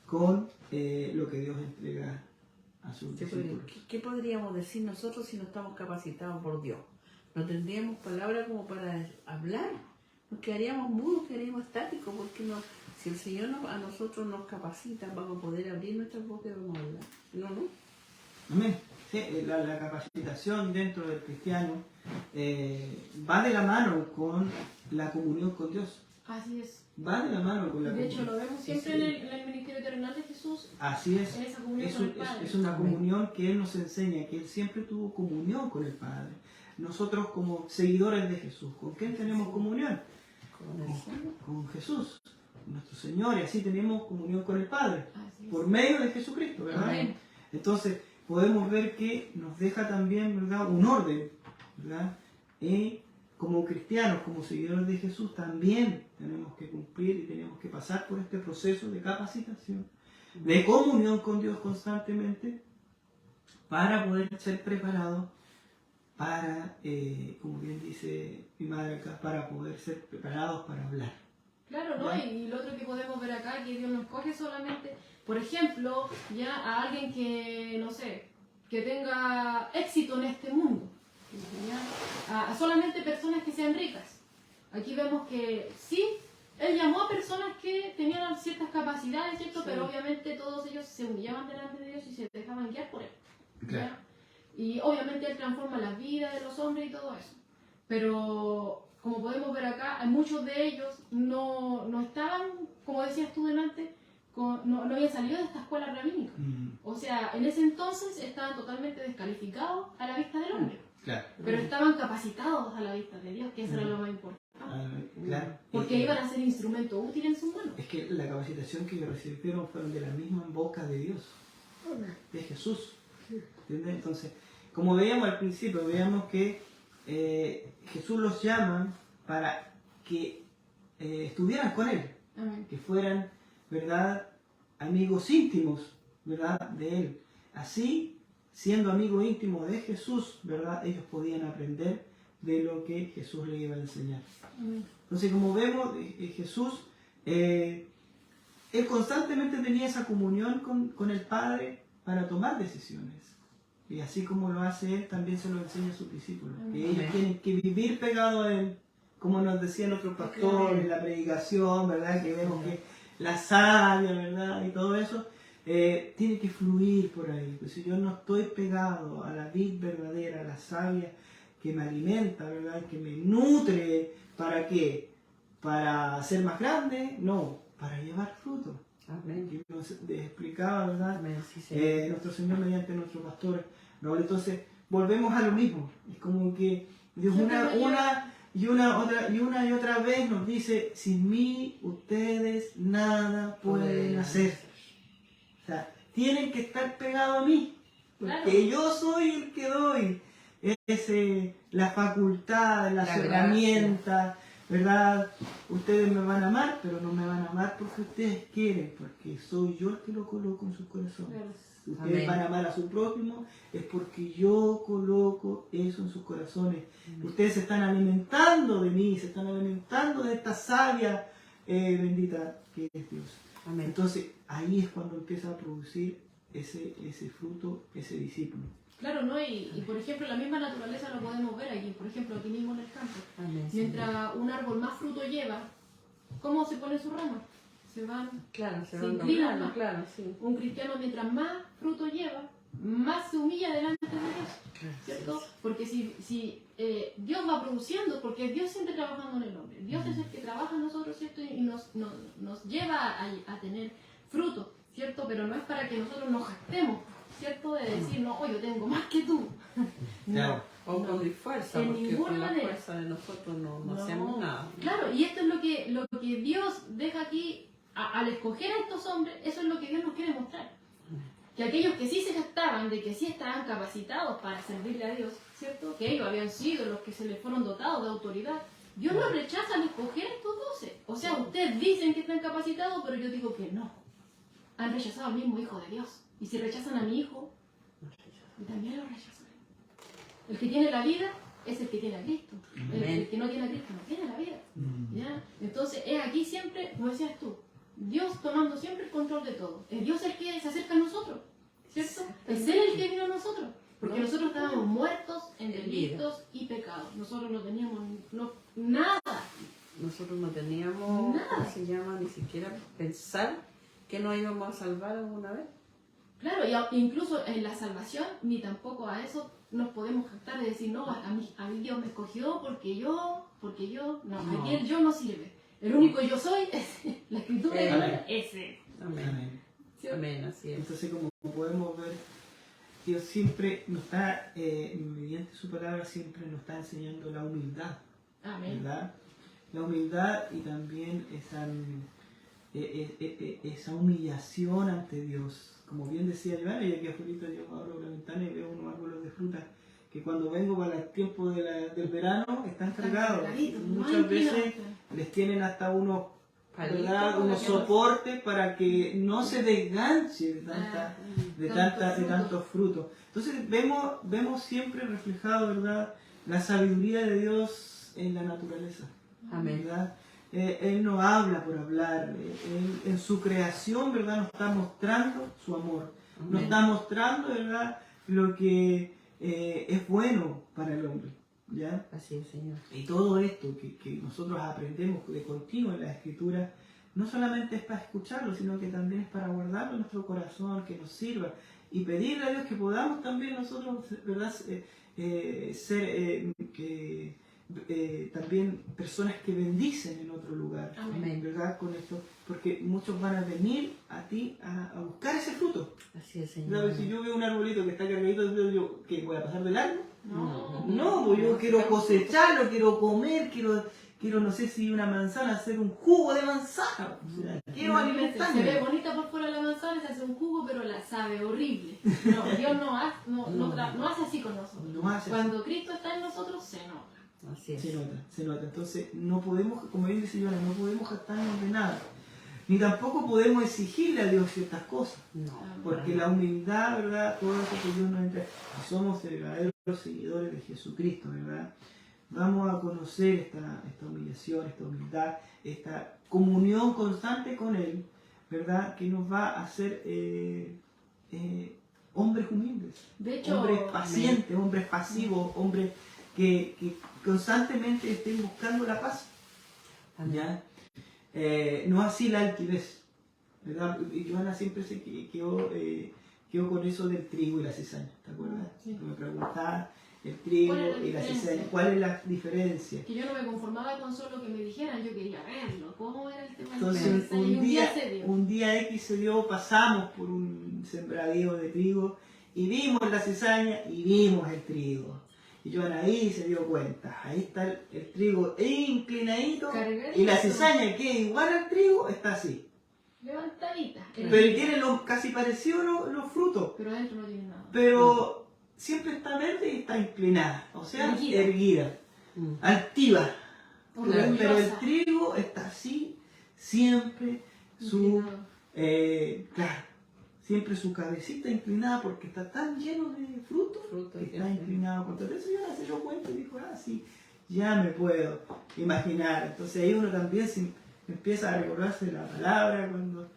con lo que Dios entrega a sus discípulos. ¿Qué podríamos decir nosotros si no estamos capacitados por Dios? No tendríamos palabra como para hablar. Nos quedaríamos mudos, quedaríamos estáticos, porque no, si el Señor a nosotros nos capacita, vamos a poder abrir nuestras bocas y vamos a hablar. No, no. Amén. Sí, la capacitación dentro del cristiano va de la mano con la comunión con Dios. Así es. Va de la mano con la De hecho, comunión. lo vemos siempre Sí. en el ministerio terrenal de Jesús, Así es. en esa comunión Es, con el un- Padre. es una Amén. comunión que Él nos enseña, que Él siempre tuvo comunión con el Padre. Nosotros como seguidores de Jesús, ¿con quién tenemos comunión? Con el Señor. Con Jesús, nuestro Señor, y así tenemos comunión con el Padre, Así es. por medio de Jesucristo, ¿verdad? Amén. Entonces, podemos ver que nos deja también, ¿verdad?, un orden, ¿verdad? Y como cristianos, como seguidores de Jesús, también tenemos que cumplir y tenemos que pasar por este proceso de capacitación, de comunión con Dios constantemente, para poder ser preparados para, como bien dice mi madre acá, para poder ser preparados para hablar. Claro, ¿no? ¿Ya? Y lo otro que podemos ver acá, que Dios no escoge solamente, por ejemplo, ya a alguien que, no sé, que tenga éxito en este mundo, ¿ya? A solamente personas que sean ricas. Aquí vemos que sí, Él llamó a personas que tenían ciertas capacidades, ¿cierto? Sí. Pero obviamente todos ellos se humillaban delante de Dios y se dejaban guiar por Él. ¿ya? Claro. Y obviamente Él transforma la vida de los hombres y todo eso. Pero como podemos ver acá, muchos de ellos no estaban, como decías tú delante, no habían salido de esta escuela rabínica. O sea, en ese entonces estaban totalmente descalificados a la vista del hombre, Claro. pero estaban capacitados a la vista de Dios, que eso era lo más importante. Claro. Porque iban a ser instrumento útil en sus manos. Es que la capacitación que ellos recibieron fueron de la misma boca de Dios, de Jesús. ¿Entiendes? Entonces, como veíamos al principio, veíamos que Jesús los llama para que estuvieran con Él, Amén. que fueran, ¿verdad?, amigos íntimos, ¿verdad?, de Él. Así, siendo amigos íntimos de Jesús, ¿verdad?, ellos podían aprender de lo que Jesús les iba a enseñar. Amén. Entonces, como vemos, Jesús, él constantemente tenía esa comunión con el Padre para tomar decisiones. Y así como lo hace Él, también se lo enseña a sus discípulos. Que ellos Amén. tienen que vivir pegados a Él, como nos decían nuestros pastores en la predicación, ¿verdad? Que vemos que la savia, ¿verdad? Y todo eso, tiene que fluir por ahí. Pues si yo no estoy pegado a la vid verdadera, a la savia que me alimenta, ¿verdad? Que me nutre, ¿para qué? ¿Para ser más grande? No, para llevar fruto. Amén. Que nos explicaba, ¿verdad? Amén. Sí, Señor. Nuestro Señor mediante nuestro pastor Raúl. Entonces, volvemos a lo mismo. Es como que Dios una y otra vez nos dice, sin mí ustedes nada pueden hacer. O sea, tienen que estar pegados a mí, porque Claro. yo soy el que doy la facultad, las La herramientas, ¿verdad? Ustedes me van a amar, pero no me van a amar porque ustedes quieren, porque soy yo el que lo coloco en sus corazones. Claro. Si ustedes Amén. van a amar a su prójimo, es porque yo coloco eso en sus corazones. Ustedes se están alimentando de mí, se están alimentando de esta savia bendita que es Dios. Amén. Entonces, ahí es cuando empieza a producir ese fruto, ese discípulo. Claro, ¿no? Y por ejemplo, la misma naturaleza lo podemos ver aquí, por ejemplo, aquí mismo en el campo. Amén, Mientras un árbol más fruto lleva, ¿cómo se pone su rama? Se van, claro, se se van inclinan doblando, más. claro, sí. Un cristiano mientras más fruto lleva, más se humilla delante de Dios, ¿cierto? Porque si Dios va produciendo, porque Dios siempre trabajando en el hombre, Dios es el que trabaja en nosotros, ¿cierto? Y nos lleva a tener fruto, ¿cierto? Pero no es para que nosotros nos jactemos, ¿cierto? De decir, no, oh, yo tengo más que tú. Claro. O No. con mi fuerza, En porque ninguna con la manera. fuerza de nosotros no No. hacemos nada. Claro, y esto es lo que Dios deja aquí, al escoger a estos hombres, eso es lo que Dios nos quiere mostrar. Que aquellos que sí se jactaban de que sí estaban capacitados para servirle a Dios, ¿cierto? Que ellos habían sido los que se les fueron dotados de autoridad. Dios los rechaza al escoger a estos 12. O sea, ustedes dicen que están capacitados, pero yo digo que no. Han rechazado al mismo Hijo de Dios. Y si rechazan a mi Hijo, también lo rechazan. El que tiene la vida es el que tiene a Cristo. El que no tiene a Cristo no tiene la vida. ¿Ya? Entonces, es aquí siempre, como decías tú, Dios tomando siempre el control de todo. Es Dios el que se acerca a nosotros, ¿cierto? Es Él el que vino a nosotros. Porque nosotros estábamos muertos en delitos y pecados. Nosotros no teníamos nada. Nosotros no teníamos, Nada. ¿cómo se llama? Ni siquiera pensar que nos íbamos a salvar alguna vez. Claro, y incluso en la salvación, ni tampoco a eso nos podemos jactar de decir, no, a mí Dios me escogió porque yo, no, aquí el yo no sirve. El único yo soy es la escritura de Amén. Dios, ese. Amén. Amén. ¿Sí? Amén, así es. Entonces, como podemos ver, Dios siempre nos está, mediante su palabra, siempre nos está enseñando la humildad, Amén. ¿verdad? La humildad y también esa humillación ante Dios. Como bien decía Joana, y aquí afuera yo abro la ventana y veo unos árboles de fruta que cuando vengo para el tiempo del verano están cargados. cargaditos, Muchas más veces inclinados. les tienen hasta unos, Palitos, ¿verdad? unos para que no- soportes para que no se desganche de tantos frutos. Entonces vemos siempre reflejado, ¿verdad?, la sabiduría de Dios en la naturaleza. Amén. ¿Verdad? Él no habla por hablar, Él en su creación, ¿verdad?, nos está mostrando su amor, nos Amén. está mostrando, ¿verdad?, lo que es bueno para el hombre, ¿ya? Así es, Señor. Y todo esto que nosotros aprendemos de continuo en la Escritura, no solamente es para escucharlo, sino que también es para guardarlo en nuestro corazón, que nos sirva, y pedirle a Dios que podamos también nosotros, ¿verdad?, ser también personas que bendicen en otro lugar, Amén. ¿verdad? Con esto, porque muchos van a venir a ti a buscar ese fruto. Así es, ¿Verdad? Señor. Si yo veo un arbolito que está cargadito de frutos, yo, ¿qué, voy a pasar de largo? No, No, pues yo quiero cosecharlo, quiero comer, quiero no sé si una manzana, hacer un jugo de manzana. O sea, quiero Se ve alimentarme. bonita por fuera la manzana, se hace un jugo, pero la sabe horrible. No, Dios no hace así con nosotros. No hace así. Cuando Cristo está en nosotros, se nota. Así es. Se nota. Entonces no podemos, como bien dice Joana, no podemos jactarnos de nada. Ni tampoco podemos exigirle a Dios ciertas cosas. No. Porque la humildad, ¿verdad? Todo eso que Dios nos entrega. Y somos verdaderos seguidores de Jesucristo, ¿verdad? Vamos a conocer esta humillación, esta humildad, esta comunión constante con Él, ¿verdad? Que nos va a hacer hombres humildes, De hecho, hombres pacientes, hombres pasivos, hombres que constantemente estén buscando la paz. ¿Ya? No así la altivez, ¿verdad? Y Joana siempre se quedó con eso del trigo y la cizaña, ¿te acuerdas? Sí. Que me preguntaba el trigo ¿Cuál es la y la diferencia? cizaña, ¿cuál es la diferencia? que yo no me conformaba con solo que me dijeran, yo quería verlo, cómo era el tema de la Entonces cizaña, y un día X se dio, pasamos por un sembradío de trigo y vimos la cizaña y vimos el trigo. Y Joana ahí se dio cuenta, ahí está el trigo inclinadito Cargadito. y la cizaña que igual al trigo está así. levantadita. Pero tiene casi parecido los frutos, Pero adentro no tiene nada. pero siempre está verde y está inclinada, o sea, Erguida. erguida, Mm. altiva. Orgullosa. Pero el trigo está así, siempre Inclinado. claro, siempre su cabecita inclinada porque está tan lleno de frutos Frutos, que está sí. inclinado. Cuando eso ya se dio cuenta y dijo, sí, ya me puedo imaginar. Entonces ahí uno también empieza a recordarse la palabra cuando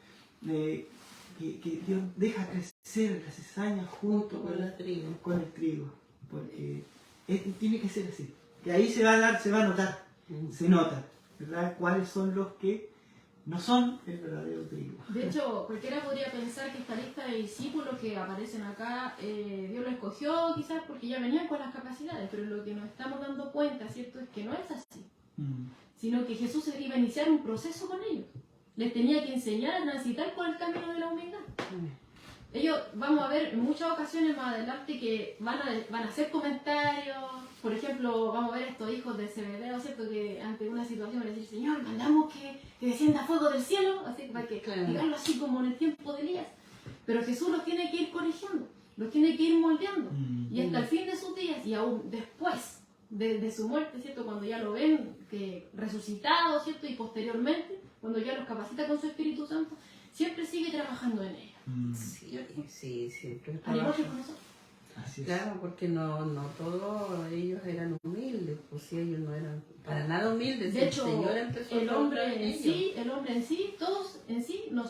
que Dios deja crecer la cizaña junto con la trigo. con el trigo, porque tiene que ser así. Que ahí se va a notar, se nota, ¿verdad? Cuáles son los que no son el verdadero trigo. De hecho, cualquiera podría pensar que esta lista de discípulos que aparecen acá, Dios lo escogió quizás porque ya venían con las capacidades, pero lo que nos estamos dando cuenta, ¿cierto?, es que no es así, sino que Jesús iba a iniciar un proceso con ellos. Les tenía que enseñar a transitar por el camino de la humildad. Ellos, vamos a ver en muchas ocasiones más adelante que van a hacer comentarios. Por ejemplo, vamos a ver estos hijos de Zebedeo, ¿cierto?, que ante una situación van a decir: Señor, mandamos que descienda fuego del cielo, así para que diganlo así como en el tiempo de Elías. Pero Jesús los tiene que ir corrigiendo, los tiene que ir moldeando. Y hasta el fin de sus días, y aún después de su muerte, ¿cierto?, cuando ya lo ven que resucitado, ¿cierto?, y posteriormente, cuando ya los capacita con su Espíritu Santo, siempre sigue trabajando en ella. Sí, siempre. Al igual que con nosotros. Así es. Claro, porque no todos ellos eran humildes, pues si ellos no eran para nada humildes. De hecho, el Señor empezó el a hombre trabajar en ellos. sí, todos en sí, no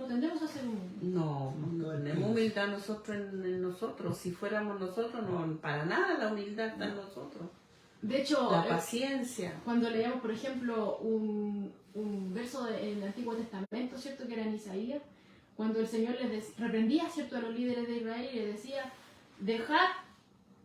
tendemos a ser humildes. No tenemos humildad nosotros en nosotros. Si fuéramos nosotros, no, para nada la humildad está en nosotros. De hecho, La paciencia. cuando leemos, por ejemplo, un verso del Antiguo Testamento, ¿cierto?, que era en Isaías, cuando el Señor les reprendía, ¿cierto?, a los líderes de Israel y les decía: dejad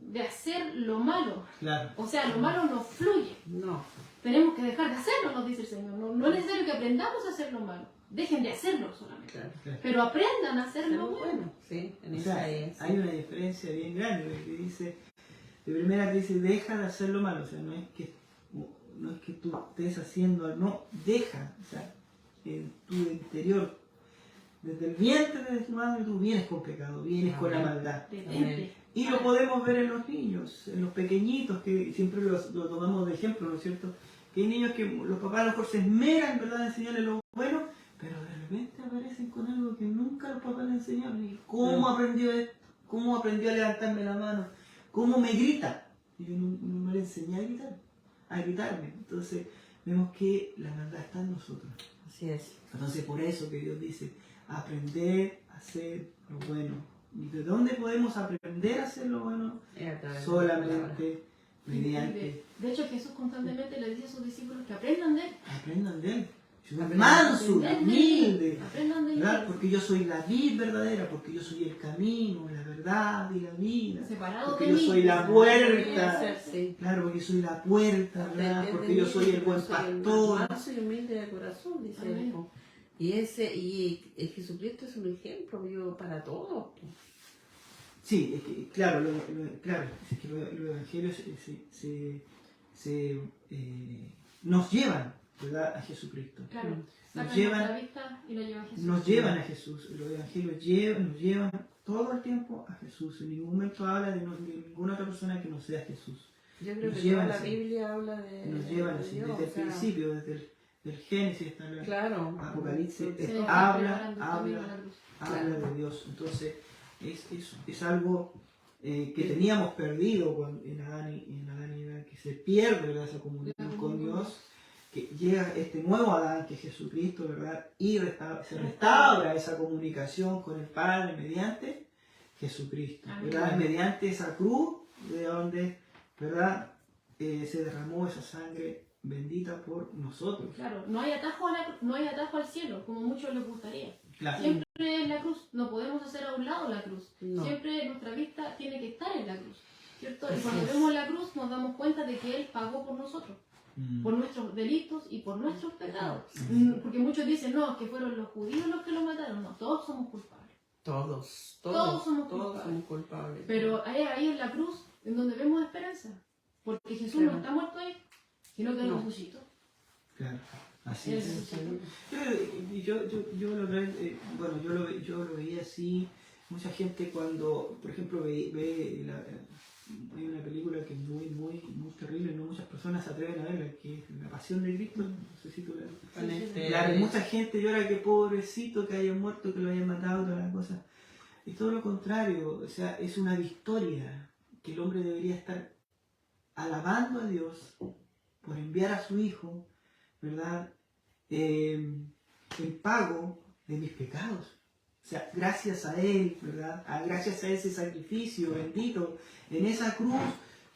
de hacer lo malo. Claro. O sea, lo malo no fluye. No. Tenemos que dejar de hacerlo, nos dice el Señor. No es necesario que aprendamos a hacer lo malo. Dejen de hacerlo solamente. Claro. Pero aprendan a hacer lo Pero bueno. bueno, sí, en O sea, Isaías. Sí. hay una diferencia bien grande, porque dice, de primera te dice, deja de hacer lo malo, o sea, no es que tú estés haciendo, no, deja, o sea, en tu interior, desde el vientre de tu madre tú vienes con pecado, vienes con la maldad. Detente. Y lo podemos ver en los niños, en los pequeñitos, que siempre lo tomamos de ejemplo, ¿no es cierto? Que hay niños que los papás a lo mejor se esmeran, ¿verdad?, en enseñarles lo bueno, pero de repente aparecen con algo que nunca los papás le enseñaron. ¿Y cómo aprendió esto? ¿Cómo aprendió a levantarme la mano? ¿Cómo me grita? Y yo no le enseñé a gritarme. Entonces vemos que la maldad está en nosotros. Así es. Entonces por eso que Dios dice, aprender a hacer lo bueno. ¿Y de dónde podemos aprender a hacer lo bueno? Solamente mediante. De hecho, Jesús constantemente le dice a sus discípulos que aprendan de él. Aprendan de él. Manso, humilde. Aprendan de él. ¿Verdad? Porque yo soy la vid verdadera, porque yo soy el camino, la verdad y la vida. Separado Porque de yo mí. soy la puerta. Sí. Claro, porque soy la puerta, ¿verdad? Porque yo soy el buen pastor. Manso y humilde de corazón, dice Amén. él. Y Jesucristo es un ejemplo para todos. Sí, es que, claro, claro, es que los evangelios nos llevan, ¿verdad?, a Jesucristo. Claro. Nos Sacan llevan, nuestra vista y la llevan a Jesús. nos llevan a Jesús. Los evangelios nos llevan todo el tiempo a Jesús. En ningún momento habla de ninguna otra persona que no sea Jesús. Yo creo Nos que llevan toda la así. Biblia habla de Nos llevan así, Dios, desde el o sea, principio, desde el Génesis hasta el Claro. Apocalipsis, Se habla preparando el camino a la cruz. de Dios. Entonces, es algo que teníamos perdido en Adán y Eva, que se pierde, ¿verdad?, esa comunión con Dios, que llega este nuevo Adán, que es Jesucristo, ¿verdad?, y se restaura esa comunicación con el Padre mediante Jesucristo, ¿verdad?, mediante esa cruz de donde, ¿verdad?, se derramó esa sangre bendita por nosotros. Claro, no hay atajo al cielo, como muchos les gustaría. Claro. Siempre es la cruz, no podemos hacer a un lado la cruz. No. Siempre nuestra vista tiene que estar en la cruz, ¿cierto? Y Así cuando es. vemos la cruz nos damos cuenta de que Él pagó por nosotros, por nuestros delitos y por nuestros pecados. Porque muchos dicen, no, que fueron los judíos los que lo mataron. No, todos somos culpables. Todos somos culpables. Pero ahí en la cruz en donde vemos esperanza. Porque Jesús no está muerto ahí, sino que Él No. resucitó. Claro, así Él es. resucitó. Yo lo veía así. Mucha gente cuando, por ejemplo, hay una película que es muy terrible, no muchas personas se atreven a verla, que es La Pasión de Cristo. No sé si tú la... Claro, mucha gente llora que pobrecito que haya muerto, que lo hayan matado, todas las cosas. Y todo lo contrario, o sea, es una victoria que el hombre debería estar alabando a Dios por enviar a su Hijo, ¿verdad?, en pago de mis pecados. O sea, gracias a Él, ¿verdad? Gracias a ese sacrificio bendito en esa cruz,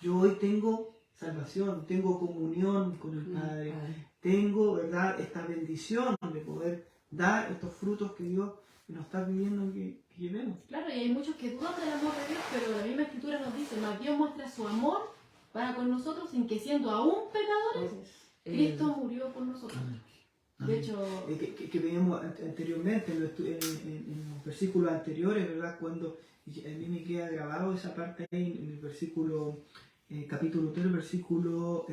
yo hoy tengo salvación, tengo comunión con el Padre, tengo, ¿verdad?, esta bendición de poder dar estos frutos que Dios nos está pidiendo que llevemos. Claro, y hay muchos que dudan del amor de Dios, pero la misma Escritura nos dice, mas Dios muestra su amor para con nosotros en que siendo aún pecadores, Cristo murió por nosotros. De hecho, que veíamos anteriormente en los versículos anteriores, ¿verdad? Cuando a mí me queda grabado esa parte ahí en el versículo, capítulo 3, versículo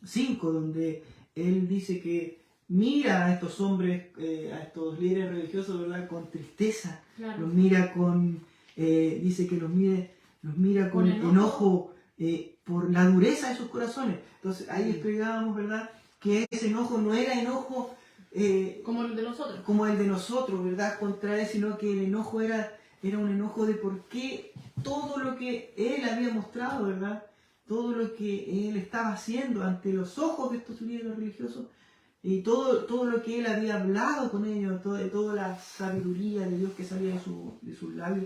5, donde él dice que mira a estos hombres, a estos líderes religiosos, ¿verdad?, con tristeza, claro, los mira con, dice que los mira con enojo por la dureza de sus corazones. Entonces ahí explicábamos, ¿verdad?, que ese enojo no era enojo como el de nosotros. como el de nosotros, ¿verdad?, contra él, sino que el enojo era un enojo de por qué todo lo que él había mostrado, ¿verdad?, todo lo que él estaba haciendo ante los ojos de estos líderes religiosos, y todo lo que él había hablado con ellos, toda la sabiduría de Dios que salía de sus labios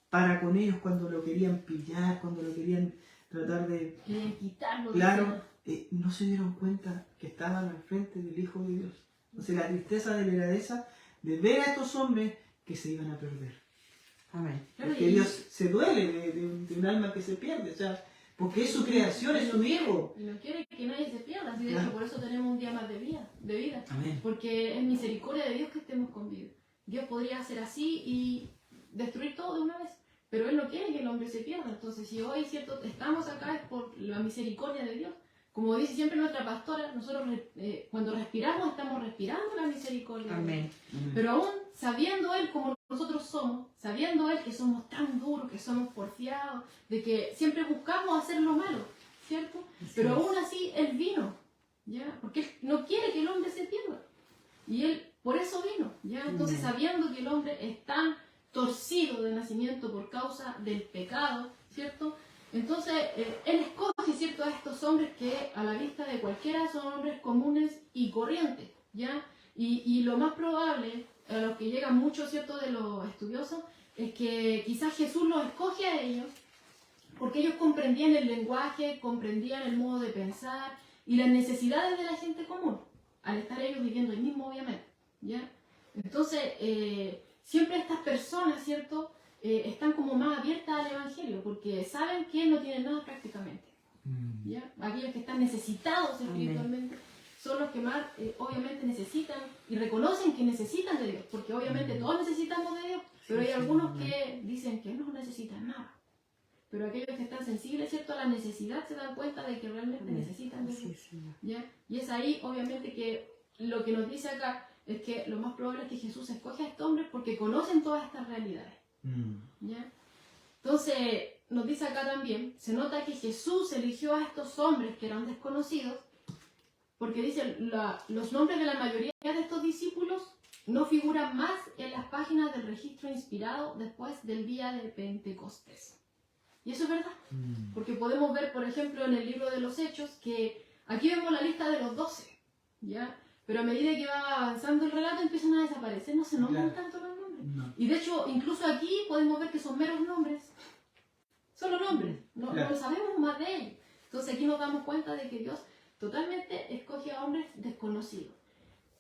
para con ellos cuando lo querían pillar, cuando lo querían tratar de... Querían quitarlo. Claro, no se dieron cuenta que estaban al frente del Hijo de Dios. Entonces la tristeza de él era esa, de ver a estos hombres que se iban a perder. Amén. Claro, Porque Dios se duele de un alma que se pierde, o sea, porque es su creación, es su hijo. Y no quiere que nadie se pierda, así de Claro. hecho por eso tenemos un día más de vida. Amén. Porque es misericordia de Dios que estemos con vida. Dios podría hacer así y destruir todo de una vez, pero Él no quiere que el hombre se pierda. Entonces, si hoy, cierto, estamos acá es por la misericordia de Dios. Como dice siempre nuestra pastora, nosotros cuando respiramos estamos respirando la misericordia de Dios. Amén. Pero aún sabiendo Él como nosotros somos, sabiendo Él que somos tan duros, que somos porfiados, de que siempre buscamos hacer lo malo, ¿cierto? Pero aún así Él vino, ¿ya? Porque Él no quiere que el hombre se pierda. Y Él por eso vino, ¿ya? Entonces sabiendo que el hombre es tan torcido de nacimiento por causa del pecado, ¿cierto? Entonces Él escoge, ¿cierto?, a estos hombres que a la vista de cualquiera son hombres comunes y corrientes, ¿ya? Y lo más probable, a lo que llegan muchos, ¿cierto?, de los estudiosos, es que quizás Jesús los escoge a ellos porque ellos comprendían el lenguaje, comprendían el modo de pensar y las necesidades de la gente común, al estar ellos viviendo ahí mismo, obviamente, ¿ya? Entonces, siempre estas personas, ¿cierto?, están como más abiertas al Evangelio, porque saben que no tienen nada prácticamente, ¿ya? Aquellos que están necesitados espiritualmente son los que más, obviamente, necesitan y reconocen que necesitan de Dios, porque obviamente todos necesitamos de Dios, pero hay algunos que dicen que no necesitan nada. Pero aquellos que están sensibles, ¿cierto?, a la necesidad se dan cuenta de que realmente necesitan de Dios, ¿ya? Y es ahí, obviamente, que lo que nos dice acá es que lo más probable es que Jesús escoge a estos hombres porque conocen todas estas realidades, ¿ya? Entonces, nos dice acá también, se nota que Jesús eligió a estos hombres que eran desconocidos, porque dice, los nombres de la mayoría de estos discípulos no figuran más en las páginas del registro inspirado después del día de Pentecostés. Y eso es verdad, porque podemos ver, por ejemplo, en el libro de los Hechos, que aquí vemos la lista de los 12, ¿ya? Pero a medida que va avanzando el relato empiezan a desaparecer, no se nombran tanto los nombres. No. Y de hecho, incluso aquí podemos ver que son meros nombres, solo nombres, no sabemos más de ellos. Entonces aquí nos damos cuenta de que Dios totalmente escoge a hombres desconocidos.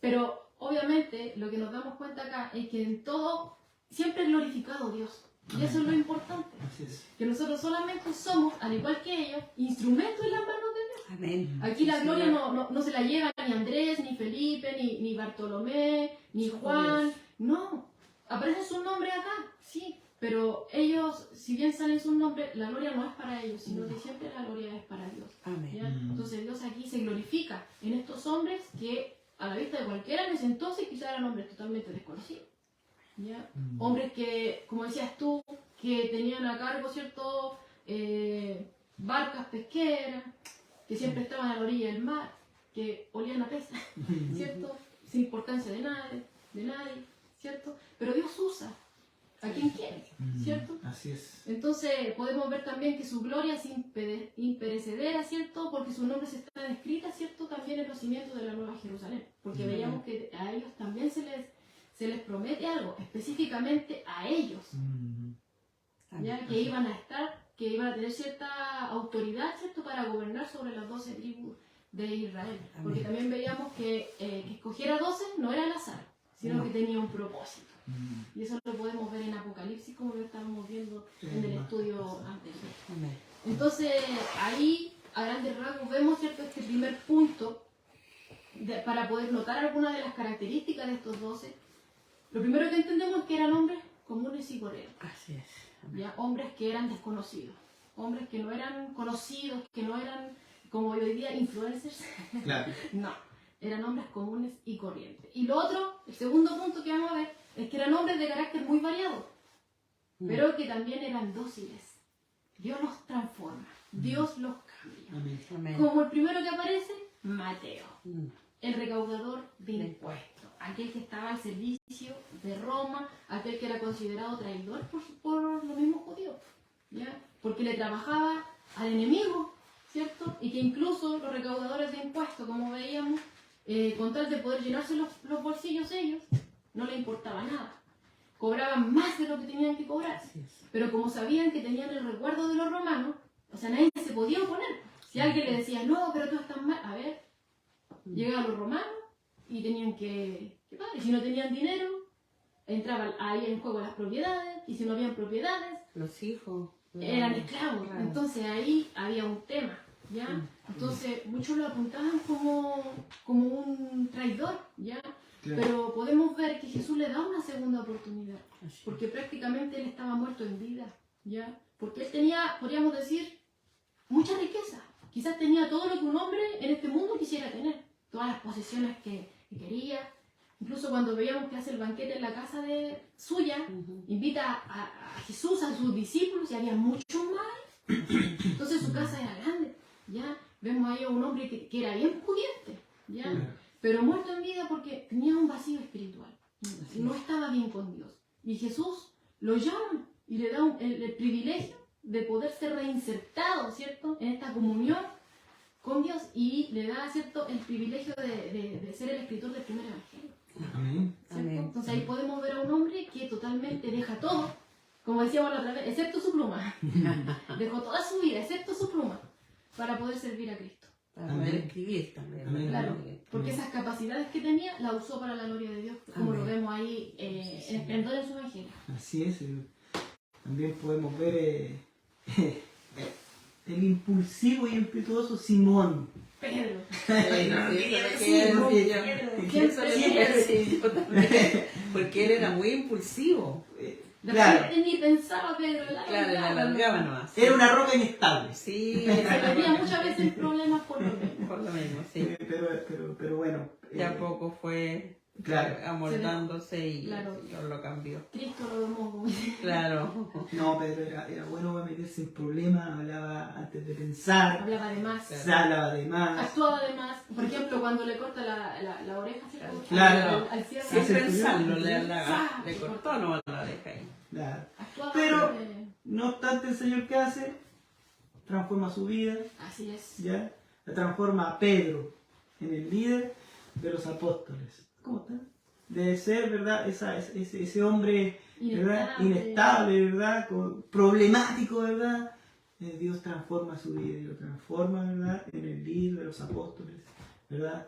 Pero obviamente lo que nos damos cuenta acá es que en todo siempre es glorificado Dios. Y eso es lo importante. Así es. Que nosotros solamente somos, al igual que ellos, instrumentos en las manos de Dios. Amén. Aquí la gloria no se la lleva ni Andrés, ni Felipe, ni Bartolomé, ni Juan. No. Aparece su nombre acá, sí. Pero ellos, si bien salen su nombre, la gloria no es para ellos, sino que siempre la gloria es para Dios. Amén. ¿Ya? Entonces Dios aquí se glorifica en estos hombres que a la vista de cualquiera en ese entonces quizás eran hombres totalmente desconocidos. ¿Ya? Hombres que, como decías tú, que tenían a cargo, ¿cierto?, barcas pesqueras, que siempre estaban a la orilla del mar, que olían a pesa, ¿cierto?, sin importancia de nadie, ¿cierto? Pero Dios usa a quien quiere, ¿cierto? Así es. Entonces podemos ver también que su gloria es imperecedera, ¿cierto? Porque sus nombres están escritas, ¿cierto? También en los cimientos de la Nueva Jerusalén, porque veíamos que a ellos también se se les promete algo específicamente a ellos, ¿ya? Que iban a tener cierta autoridad, ¿cierto?, para gobernar sobre las 12 tribus de Israel. Porque también veíamos que escogiera 12 no era al azar, sino que tenía un propósito. Y eso lo podemos ver en Apocalipsis, como lo estábamos viendo en el estudio anterior. Entonces, ahí, a grandes rasgos, vemos, ¿cierto?, este primer punto para poder notar algunas de las características de estos 12. Lo primero que entendemos es que eran hombres comunes y corrientes. Así es. ¿Ya? Hombres que eran desconocidos, hombres que no eran conocidos, que no eran, como hoy día, influencers. Claro. No, eran hombres comunes y corrientes. Y lo otro, el segundo punto que vamos a ver, es que eran hombres de carácter muy variado, pero que también eran dóciles. Dios los transforma, Dios los cambia. Amén. Amén. Como el primero que aparece, Mateo, el recaudador de impuestos, aquel que estaba al servicio de Roma, aquel que era considerado traidor por los mismos judíos, ¿ya? Porque le trabajaba al enemigo, ¿cierto? Y que incluso los recaudadores de impuestos, como veíamos, con tal de poder llenarse los bolsillos ellos, no le importaba nada. Cobraban más de lo que tenían que cobrar. Así es. Pero como sabían que tenían el resguardo de los romanos, o sea, nadie se podía oponer. Si alguien le decía, no, pero tú estás mal, a ver, llegaban los romanos y tenían que pagar. Y si no tenían dinero, entraban ahí en juego las propiedades, y si no habían propiedades, Los hijos. eran esclavos. Claro. Entonces ahí había un tema, ¿ya? Entonces muchos lo apuntaban como un traidor, ¿ya? Claro. Pero podemos ver que Jesús le da una segunda oportunidad, Así porque prácticamente él estaba muerto en vida, ¿ya? Porque él tenía, podríamos decir, mucha riqueza. Quizás tenía todo lo que un hombre en este mundo quisiera tener, todas las posesiones que quería. Incluso cuando veíamos que hace el banquete en la casa suya, invita a Jesús, a sus discípulos, y había mucho más. Entonces su casa era grande, ¿ya? Vemos ahí a un hombre que era bien pudiente, ¿ya? Claro. Pero muerto en vida porque tenía un vacío espiritual. No estaba bien con Dios. Y Jesús lo llama y le da el privilegio de poder ser reinsertado, ¿cierto?, en esta comunión con Dios, y le da, ¿cierto?, el privilegio de ser el escritor del primer evangelio. Amén. ¿Cierto? Amén. Entonces ahí podemos ver a un hombre que totalmente deja todo, como decíamos la otra vez, excepto su pluma. Dejó toda su vida, excepto su pluma, para poder servir a Cristo. Para poder Amén. escribir también. Amén. Claro, Amén. porque esas capacidades que tenía las usó para la gloria de Dios, como Amén. lo vemos ahí en esplendor en su evangelio. Así es. También podemos ver el impulsivo y impetuoso Simón. Pedro. Porque él era muy impulsivo. De Claro, repente ni pensaba Pedro, Claro, la alargaba nomás. era una roca inestable. Sí, Se metía muchas veces en problemas por lo mismo. por lo mismo, sí. Pero bueno. De a poco fue Claro. amoldándose y Claro. lo cambió. Cristo lo domó, como dice. Claro. No, Pedro era bueno para meterse en problemas, hablaba antes de pensar, Hablaba de más, se hablaba de más. actuaba de más. Por ejemplo, cuando le corta la oreja, ¿cierto? Claro. Al cierre. Sin Sí, pensarlo, sí. le cortó nomás la oreja ahí. Claro. Actuaba Pero- de- No obstante, el Señor, ¿qué hace? Transforma su vida, Así es. ¿ya? La transforma a Pedro en el líder de los apóstoles. ¿Cómo está? De ser, ¿verdad? Ese hombre, ¿verdad? Inestable, ¿verdad? Problemático, ¿verdad? Dios transforma su vida y lo transforma, ¿verdad? En el líder de los apóstoles, ¿verdad?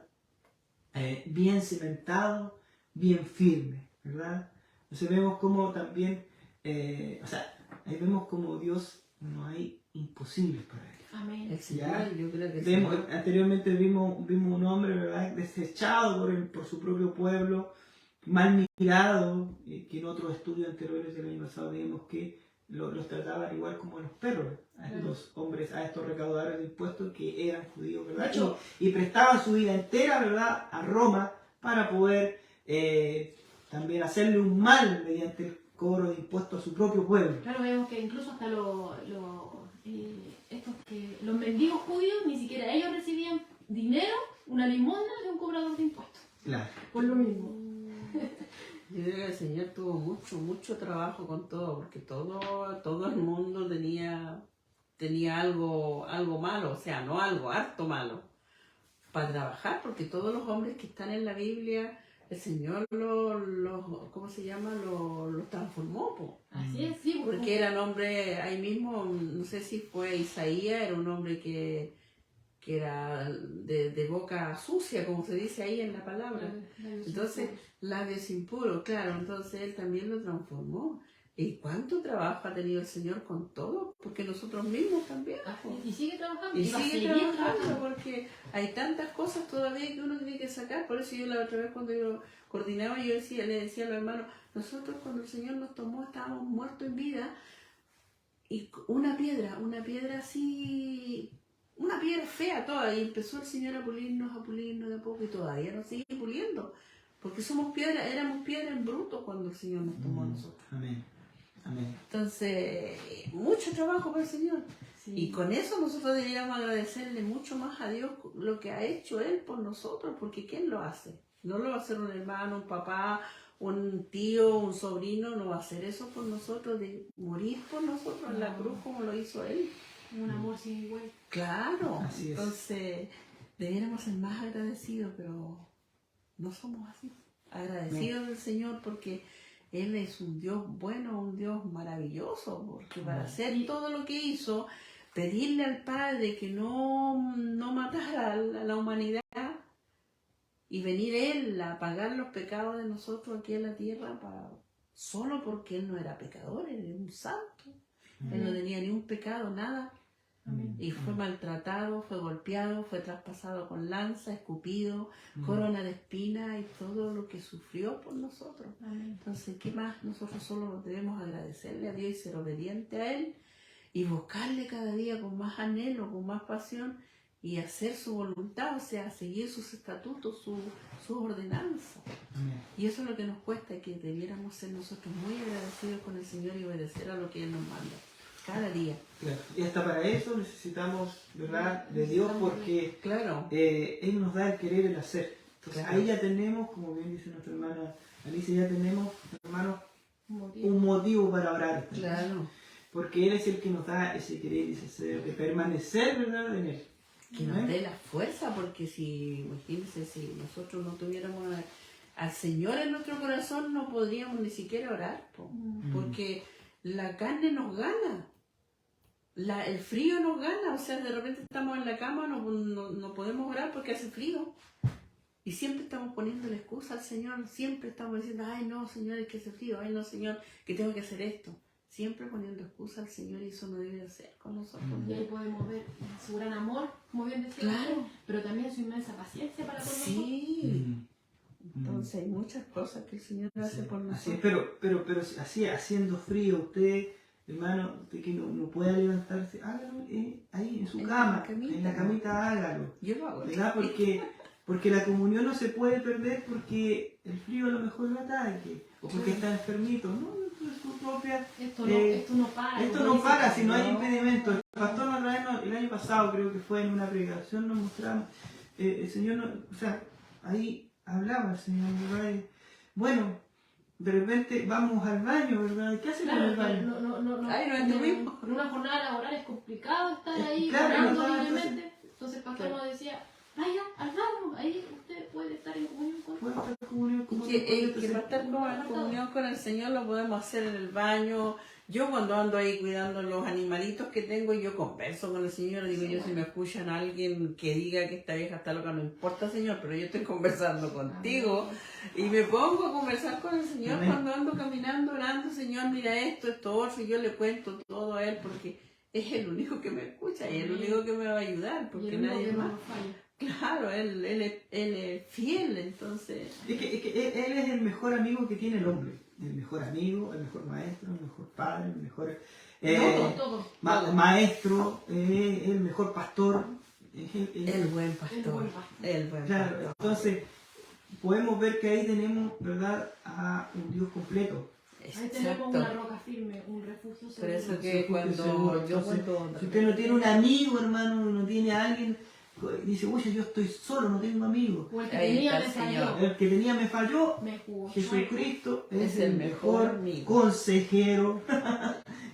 Bien cimentado, bien firme, ¿verdad? Entonces vemos como también, ahí vemos como Dios no hay imposibles para él. Amén. El Señor, Ya. yo creo que Vemos, sí. anteriormente vimos un hombre, ¿verdad?, desechado por su propio pueblo, mal mirado, que en otros estudios anteriores del año pasado vimos que los trataban igual como a los perros, a estos hombres, a estos recaudadores de impuestos que eran judíos, ¿verdad? De hecho, y prestaban su vida entera, ¿verdad?, a Roma para poder también hacerle un mal mediante el cobro de impuestos a su propio pueblo. Claro, vemos que incluso hasta los mendigos judíos, ni siquiera ellos recibían dinero, una limosna de un cobrador de impuestos. Claro. Por lo mismo. Yo creo que el Señor tuvo mucho trabajo con todo, porque todo el mundo tenía algo malo, o sea, no algo, harto malo, para trabajar, porque todos los hombres que están en la Biblia, el Señor ¿cómo se llama? Los transformó, po. Así es, sí, Porque eran hombres, ahí mismo, no sé si fue Isaías, era un hombre que era de boca sucia, como se dice ahí en la palabra. Entonces, labios impuros, claro, entonces él también lo transformó. ¿Y cuánto trabajo ha tenido el Señor con todo? Porque nosotros mismos también. Y sigue trabajando. Y va a sigue seguir trabajando porque hay tantas cosas todavía que uno tiene que sacar. Por eso yo la otra vez cuando yo coordinaba, le decía a los hermanos, nosotros cuando el Señor nos tomó estábamos muertos en vida y una piedra así, una piedra fea toda, y empezó el Señor a pulirnos de a poco y todavía nos sigue puliendo. Porque somos piedra, éramos piedra en bruto cuando el Señor nos tomó a nosotros. Amén. Amén. Entonces, mucho trabajo para el Señor. Sí. Y con eso nosotros deberíamos agradecerle mucho más a Dios lo que ha hecho Él por nosotros, porque ¿quién lo hace? No lo va a hacer un hermano, un papá, un tío, un sobrino, no va a hacer eso por nosotros, de morir por nosotros en la cruz como lo hizo Él. Un amor sin igual. Claro, Así es. entonces deberíamos ser más agradecidos, pero no somos así. Agradecidos del Señor porque Él es un Dios bueno, un Dios maravilloso, porque para hacer todo lo que hizo, pedirle al Padre que no matara a la humanidad y venir Él a pagar los pecados de nosotros aquí en la tierra solo porque Él no era pecador, Él era un santo. Él no tenía ni un pecado, nada. Amén. Y fue maltratado, fue golpeado, fue traspasado con lanza, escupido, corona de espina y todo lo que sufrió por nosotros. Amén. Entonces, ¿qué más? Nosotros solo debemos agradecerle a Dios y ser obediente a Él y buscarle cada día con más anhelo, con más pasión y hacer su voluntad, o sea, seguir sus estatutos, sus ordenanzas. Amén. Y eso es lo que nos cuesta, que debiéramos ser nosotros muy agradecidos con el Señor y obedecer a lo que Él nos manda cada día. Claro. Y hasta para eso necesitamos, ¿verdad?, de Dios, porque Claro. Él nos da el querer y el hacer. Entonces Claro. ahí ya tenemos, como bien dice nuestra hermana Alicia, ya tenemos, hermanos, Motivo. un motivo para orar. Claro. Porque Él es el que nos da ese querer y ese deseo de permanecer, ¿verdad?, en Él. Que nos dé la fuerza, porque si, imagínense, si nosotros no tuviéramos al Señor en nuestro corazón, no podríamos ni siquiera orar, porque la carne nos gana, el frío nos gana, o sea, de repente estamos en la cama, no podemos orar porque hace frío, y siempre estamos poniendo la excusa al Señor, siempre estamos diciendo, ay no, Señor, es que hace frío, ay no, Señor, que tengo que hacer esto. Siempre poniendo excusa al Señor, y eso no debe ser con nosotros. Y ahí podemos ver su gran amor, como bien decía, Claro. pero también su inmensa paciencia para con nosotros. Sí. Entonces hay muchas cosas que el Señor hace por Así es, nosotros. pero así, haciendo frío, usted, hermano, usted que no pueda levantarse, hágalo ahí en su cama, en la camita hágalo. Yo lo hago. ¿Verdad? Porque la comunión no se puede perder porque el frío a lo mejor lo ataque, o porque está enfermito, no, es su propia... Esto no para. Esto como no dice, para si no hay no. impedimento. El pastor el año pasado, creo que fue en una predicación, nos mostramos, el Señor, o sea, ahí hablaba el Señor, ¿verdad? Y, bueno, de repente vamos al baño, ¿verdad? ¿Qué hace con el baño? No, Ay, no estuvimos. en una jornada laboral es complicado estar ahí Claro, orando no, libremente. Entonces el pastor nos decía, vaya al baño, ahí usted puede estar en comunión con Puede estar en comunión con Que para estar en comunión con el Señor lo podemos hacer en el baño. Yo cuando ando ahí cuidando los animalitos que tengo, yo converso con el Señor. Digo, yo si me escuchan a alguien que diga que esta vieja está loca, no importa, Señor, pero yo estoy conversando contigo. Y me pongo a conversar con el Señor. Amén. Cuando ando caminando, orando, Señor, mira esto otro, y yo le cuento todo a Él porque es el único que me escucha y el único que me va a ayudar, y porque el único nadie que no más. nos falla. Claro, él es fiel, entonces. Es que Él es el mejor amigo que tiene el hombre. El mejor amigo, el mejor maestro, el mejor padre, el mejor Todo. maestro, el mejor pastor. El buen pastor. El buen Claro, pastor. entonces podemos ver que ahí tenemos, ¿verdad?, a un Dios completo. Ahí tenemos una roca firme, un refugio Por seguro. eso que Refugio cuando seguro. yo Entonces, cuento. si usted no tiene un amigo, hermano, no tiene a alguien, dice, oye, yo estoy solo, no tengo amigos. O el que Ahí tenía está me el falló, Señor. El que tenía me falló. me jugó. Jesucristo es Es el el mejor mejor amigo. consejero,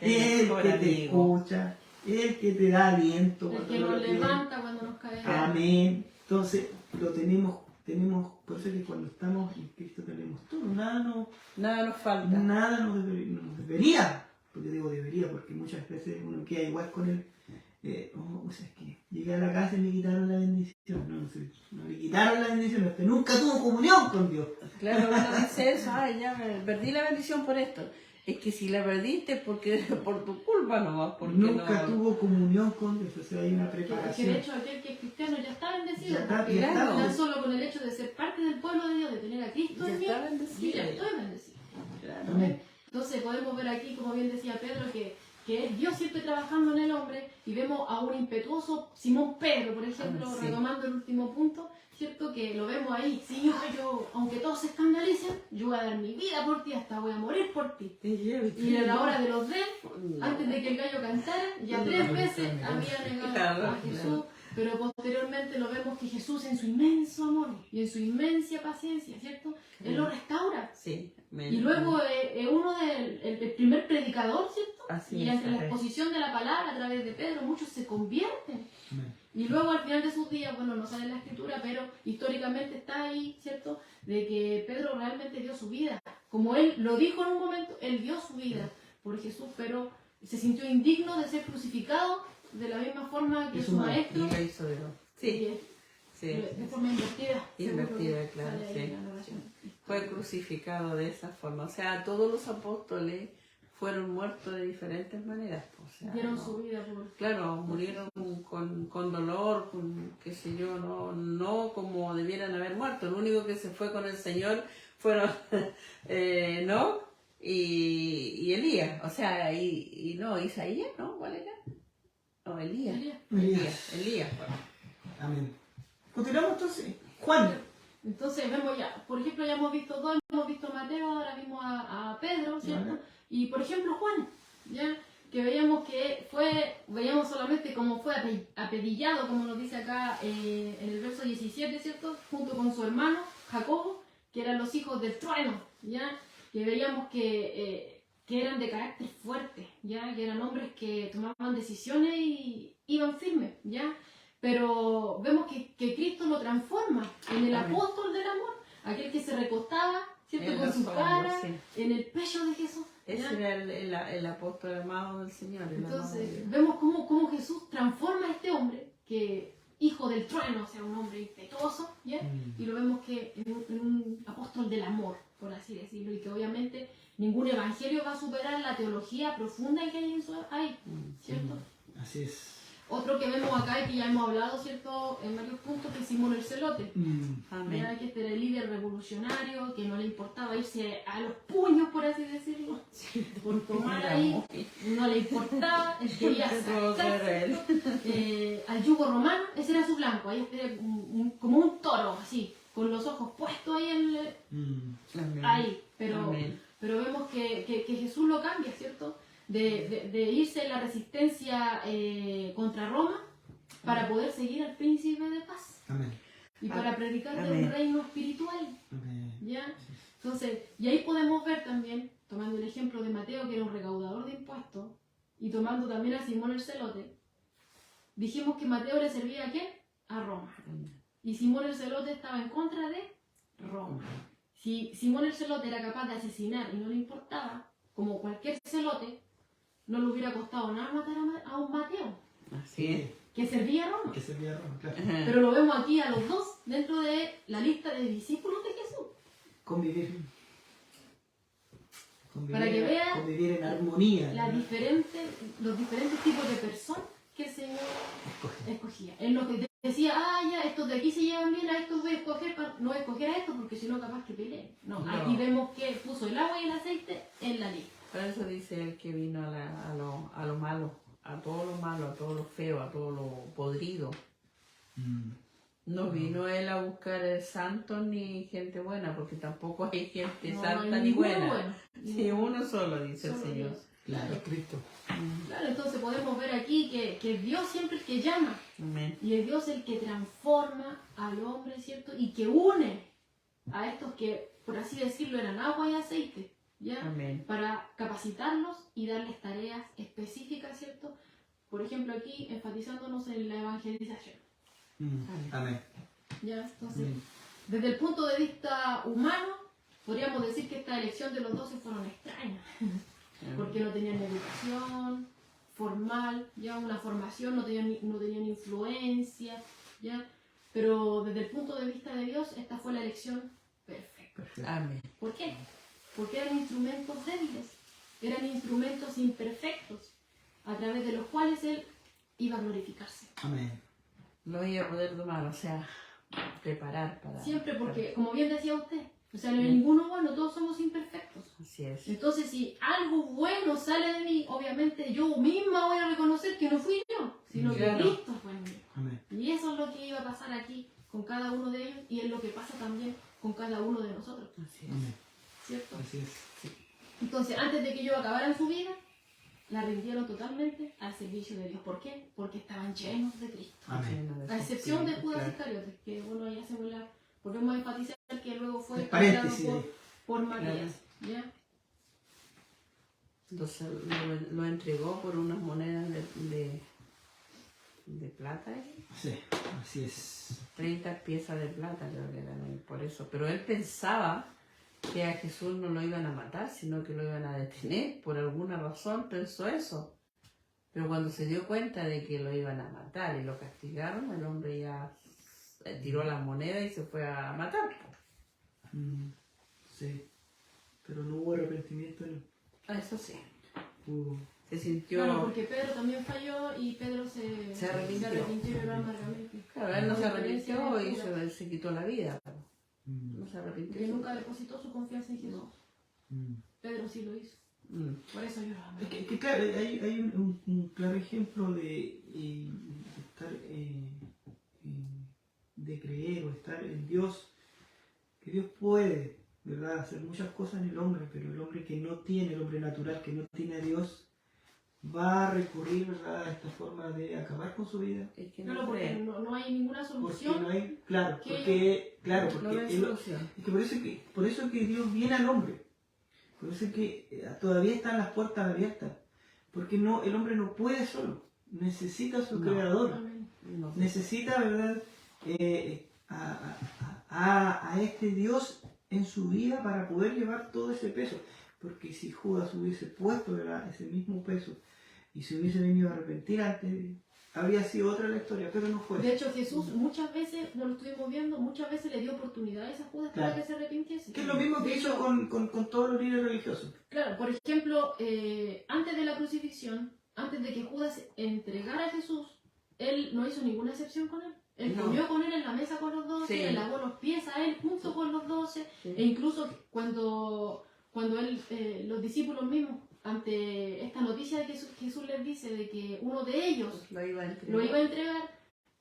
El el mejor que te amigo. escucha, el que te da aliento. El cuando que no nos lo tienes. levanta cuando nos caemos. Amén. Entonces lo tenemos tenemos, por eso es que cuando estamos en Cristo tenemos todo, nada nos falta. nos debería, porque digo debería, porque muchas veces uno queda igual con él. O sea, es que llegué a la casa y me quitaron la bendición. No le quitaron la bendición, usted nunca tuvo comunión con Dios. Claro, uno dice eso, ay, ya me perdí la bendición por esto. Es que si la perdiste porque por tu culpa nomás, porque Nunca no... tuvo comunión con Dios, o sea, hay una Que de preparación. hecho aquel que es cristiano ya está bendecido. Ya está, porque ya está. tan solo con el hecho de ser parte del pueblo de Dios, de tener a Cristo Ya en mí, está bendecido. yo ya estoy bendecido. Claro. Amén. Entonces podemos ver aquí, como bien decía Pedro, que es Dios siempre trabajando en el hombre, y vemos a un impetuoso Simón Pedro, por ejemplo, Sí. retomando el último punto, ¿cierto? Que lo vemos ahí, Señor, yo, aunque todos se escandalicen, yo voy a dar mi vida por ti, hasta voy a morir por ti. Y a la hora de los antes de que el gallo cantara, ya 3 veces había negado a Jesús, pero posteriormente lo vemos que Jesús en su inmenso amor y en su inmensa paciencia, ¿cierto? Él lo restaura. Sí. Y luego uno el primer predicador, ¿cierto? Así Y es, entre la ajá. exposición de la palabra a través de Pedro, muchos se convierten. Amén. Y luego al final de sus días, bueno, no sale en la escritura, pero históricamente está ahí, ¿cierto? De que Pedro realmente dio su vida. Como él lo dijo en un momento, él dio su vida por Jesús, pero se sintió indigno de ser crucificado de la misma forma que Es su humano. maestro. Y lo hizo Dios. Sí, Y, sí. de forma invertida. Invertida, según claro, sale ahí sí. en la narración. Fue crucificado de esa forma. O sea, todos los apóstoles fueron muertos de diferentes maneras. O sea, Dieron no- su vida por... Claro, murieron con dolor, con qué sé yo, no como debieran haber muerto. Lo único que se fue con el Señor fueron ¿no? Y Elías. O sea, y no, Isaías, ¿no? ¿Cuál era? No, Elías. Elías. Bueno. Amén. Continuamos entonces. Juan. Entonces vemos ya, por ejemplo, ya hemos visto dos, hemos visto a Mateo, ahora vimos a Pedro, ¿cierto? Vale. Y por ejemplo Juan, ya que veíamos solamente cómo fue apedillado, como nos dice acá en el verso 17, ¿cierto? Junto con su hermano Jacobo, que eran los hijos del trueno, ya que veíamos que eran de carácter fuerte, ya que eran hombres que tomaban decisiones y iban firmes, ya. Pero vemos que Cristo lo transforma en el Amén. apóstol del amor, aquel que se recostaba, ¿cierto? En Con los su hombros, cara sí. en el pecho de Jesús. ¿ya? Ese era el apóstol amado del Señor. El amado de Entonces, Dios. vemos cómo Jesús transforma a este hombre, que hijo del trueno, o sea, un hombre impetuoso, ¿ya? Y lo vemos que en un apóstol del amor, por así decirlo, y que obviamente ningún evangelio va a superar la teología profunda que hay en su ahí, ¿cierto? Así es. Otro que vemos acá y que ya hemos hablado, ¿cierto?, en varios puntos, que es Simón el Celote. Amén. Ya que este era el líder revolucionario, que no le importaba irse a los puños, por así decirlo, por tomar Era ahí, muy- no le importaba, él quería Todo sacar, era él. al yugo romano, ese era su blanco, ahí era como un toro, así, con los ojos puestos ahí, Amén. ahí. Pero Amén. vemos que Jesús lo cambia, ¿cierto? De irse en la resistencia contra Roma para poder seguir al príncipe de paz Amén. y para predicar del Amén. reino espiritual. Amén. ¿Ya? Entonces, y ahí podemos ver también, tomando el ejemplo de Mateo, que era un recaudador de impuestos, y tomando también a Simón el Celote, dijimos que Mateo le servía a quién? A Roma. Y Simón el Celote estaba en contra de Roma. Si Simón el Celote era capaz de asesinar y no le importaba, como cualquier celote, no le hubiera costado nada matar a un Mateo, Así es. que servía a Roma. Que servía a Roma, claro. Pero lo vemos aquí a los dos dentro de la lista de discípulos de Jesús. Convivir. Para que vea convivir en armonía. los ¿no? diferentes tipos de personas que el Señor Escoge. escogía. Él no que decía, ya, estos de aquí se llevan bien, a estos voy a escoger, no voy a escoger a estos porque si no capaz que peleen. No, No. aquí vemos que puso el agua y el aceite en la lista. Por eso dice el que vino a lo malo, a todo lo malo, a todo lo feo, a todo lo podrido. No vino él a buscar santos ni gente buena, porque tampoco hay gente No santa hay ni ninguno buena. bueno. Sí, uno solo, dice Solo el Señor. Dios. Claro, Cristo. Claro, entonces podemos ver aquí que es Dios siempre el que llama. Amén. Y es Dios el que transforma al hombre, ¿cierto? Y que une a estos que, por así decirlo, eran agua y aceite, ¿ya? Amén. Para capacitarlos y darles tareas específicas, ¿cierto? Por ejemplo, aquí enfatizándonos en la evangelización, Amén. ¿ya? Entonces, desde el punto de vista humano, podríamos decir que esta elección de los 12 fueron extrañas, porque no tenían educación formal, ya una formación, no tenían influencia, ya. Pero desde el punto de vista de Dios, esta fue la elección perfecta. Amén. ¿Por qué? Porque eran instrumentos débiles, eran instrumentos imperfectos, a través de los cuales Él iba a glorificarse. Amén. Lo voy a poder tomar, o sea, preparar para... Siempre porque, como bien decía usted, o sea, no hay ninguno bueno, todos somos imperfectos. Así es. Entonces, si algo bueno sale de mí, obviamente yo misma voy a reconocer que no fui yo, sino Claro. que Cristo fue en mí. Amén. Y eso es lo que iba a pasar aquí con cada uno de ellos y es lo que pasa también con cada uno de nosotros, Así es. Amén. ¿cierto? Así es. Entonces, antes de que ellos acabaran su vida, la rindieron totalmente al servicio de Dios. ¿Por qué? Porque estaban llenos de Cristo. Amén. A excepción de Judas Claro. Iscariote, que bueno, ya se vuelve, volvemos a enfatizar que luego fue El paréntesis cambiado ahí. por Matías, ¿ya? Entonces lo entregó por unas monedas de plata, ¿eh? Sí, así es. 30 piezas de plata creo que eran por eso. Pero él pensaba que a Jesús no lo iban a matar, sino que lo iban a detener. Por alguna razón pensó eso. Pero cuando se dio cuenta de que lo iban a matar y lo castigaron, el hombre ya tiró las monedas y se fue a matar. Sí. Pero no hubo arrepentimiento, no. Eso sí. Hubo... Se sintió... Claro, porque Pedro también falló y Pedro se arrepintió y lloró amargamente. Claro, él no se A diferencia arrepintió de y Judas, se quitó la vida. Mm, No se arrepintió. porque nunca depositó su confianza en Jesús. mm. Pedro sí lo hizo. Mm. Por eso lloró Es amargamente. que claro, hay un claro ejemplo de estar, de creer o estar en Dios, que Dios puede, ¿verdad?, hacer muchas cosas en el hombre, pero el hombre que no tiene, el hombre natural que no tiene a Dios, va a recurrir, ¿verdad?, a esta forma de acabar con su vida. Es que Claro, no porque cree. no hay ninguna Porque solución. no hay, claro, que No ven porque solución. es que por eso es que Dios viene al hombre. Por eso es que todavía están las puertas abiertas. Porque no, el hombre no puede solo. Necesita a su No. creador. Amén. No. Necesita, ¿verdad?, a este Dios en su vida para poder llevar todo ese peso. Porque si Judas hubiese puesto, ¿verdad?, ese mismo peso y se hubiese venido a arrepentir antes, habría sido otra la historia, pero no fue. De hecho, Jesús muchas veces, no lo estuvimos viendo, muchas veces le dio oportunidades a Judas para Claro. que se arrepintiese. Que es lo mismo que De hizo hecho, con todos los líderes religiosos. Claro, por ejemplo, antes de la crucifixión, antes de que Judas entregara a Jesús, él no hizo ninguna excepción con él. Él No. comió con él en la mesa con los 12, Sí. le lavó los pies a él junto con los 12, Sí. e incluso cuando él, los discípulos mismos, ante esta noticia de que Jesús les dice de que uno de ellos Lo iba a entregar. lo iba a entregar,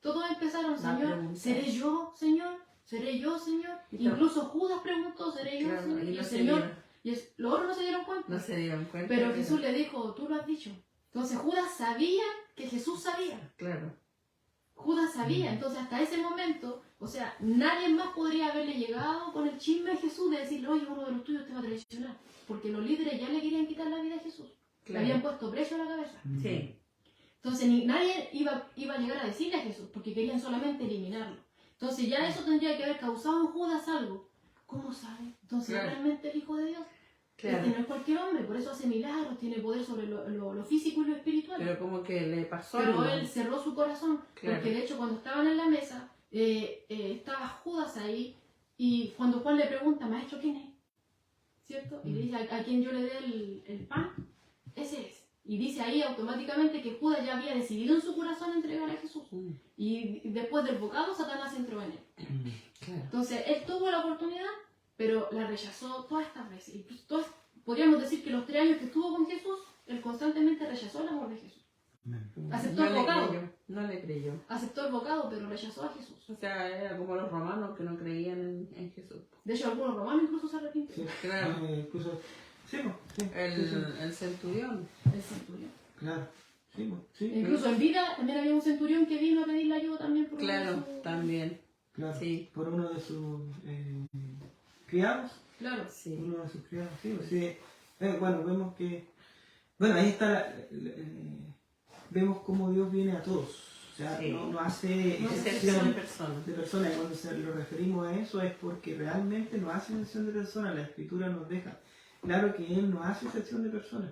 todos empezaron, Va a Señor, preguntar. ¿seré yo, Señor? ¿Seré yo, Señor? Y claro. Incluso Judas preguntó, ¿seré yo, Claro, Señor? y Y no el se Señor, dieron- los otros no se dieron cuenta. no se dieron cuenta. Pero que- Jesús le dijo, tú lo has dicho. Entonces Judas sabía que Jesús sabía. Claro. Judas sabía. Entonces hasta ese momento, o sea, nadie más podría haberle llegado con el chisme a Jesús de decirle, oye, uno de los tuyos te va a traicionar. Porque los líderes ya le querían quitar la vida a Jesús. Le Claro. habían puesto precio a la cabeza. Sí. Entonces nadie iba a llegar a decirle a Jesús, porque querían solamente eliminarlo. Entonces ya eso tendría que haber causado en Judas algo. ¿Cómo sabe? Entonces Claro. realmente el Hijo de Dios. Claro. Este no es cualquier hombre, por eso hace milagros, tiene poder sobre lo físico y lo espiritual. Pero como que le pasó Pero algo. él cerró su corazón, Claro. porque de hecho cuando estaban en la mesa, estaba Judas ahí, y cuando Juan le pregunta, maestro, ¿quién es? ¿Cierto? Y le dice, a quien yo le dé el pan, ese es. Y dice ahí automáticamente que Judas ya había decidido en su corazón entregar a Jesús. Mm. Y después del bocado, Satanás entró en él. Claro. Entonces, él tuvo la oportunidad, pero la rechazó todas estas veces. Y podríamos decir que los 3 años que estuvo con Jesús, él constantemente rechazó el amor de Jesús. Aceptó No el le bocado. creyó, no le creyó. Aceptó el bocado, pero rechazó a Jesús. O sea, era como los romanos que no creían en Jesús. De hecho, algunos romanos incluso se arrepintieron. Sí. Claro. Incluso, sí, po, sí, sí, sí. El centurión. El centurión. Claro, sí, po, sí, Incluso en vida también había un centurión que vino a pedirle ayuda también por Claro, uno de sus- también. claro. Sí. Por uno de sus criados, Claro. Sí. uno de sus criados, sí, pues, sí. Bueno, vemos que, bueno, ahí está, vemos cómo Dios viene a todos, O sea, Sí. no hace No excepción excepción de personas. de personas. Y cuando lo referimos a eso es porque realmente no hace excepción de personas. La Escritura nos deja claro que Él no hace excepción de personas.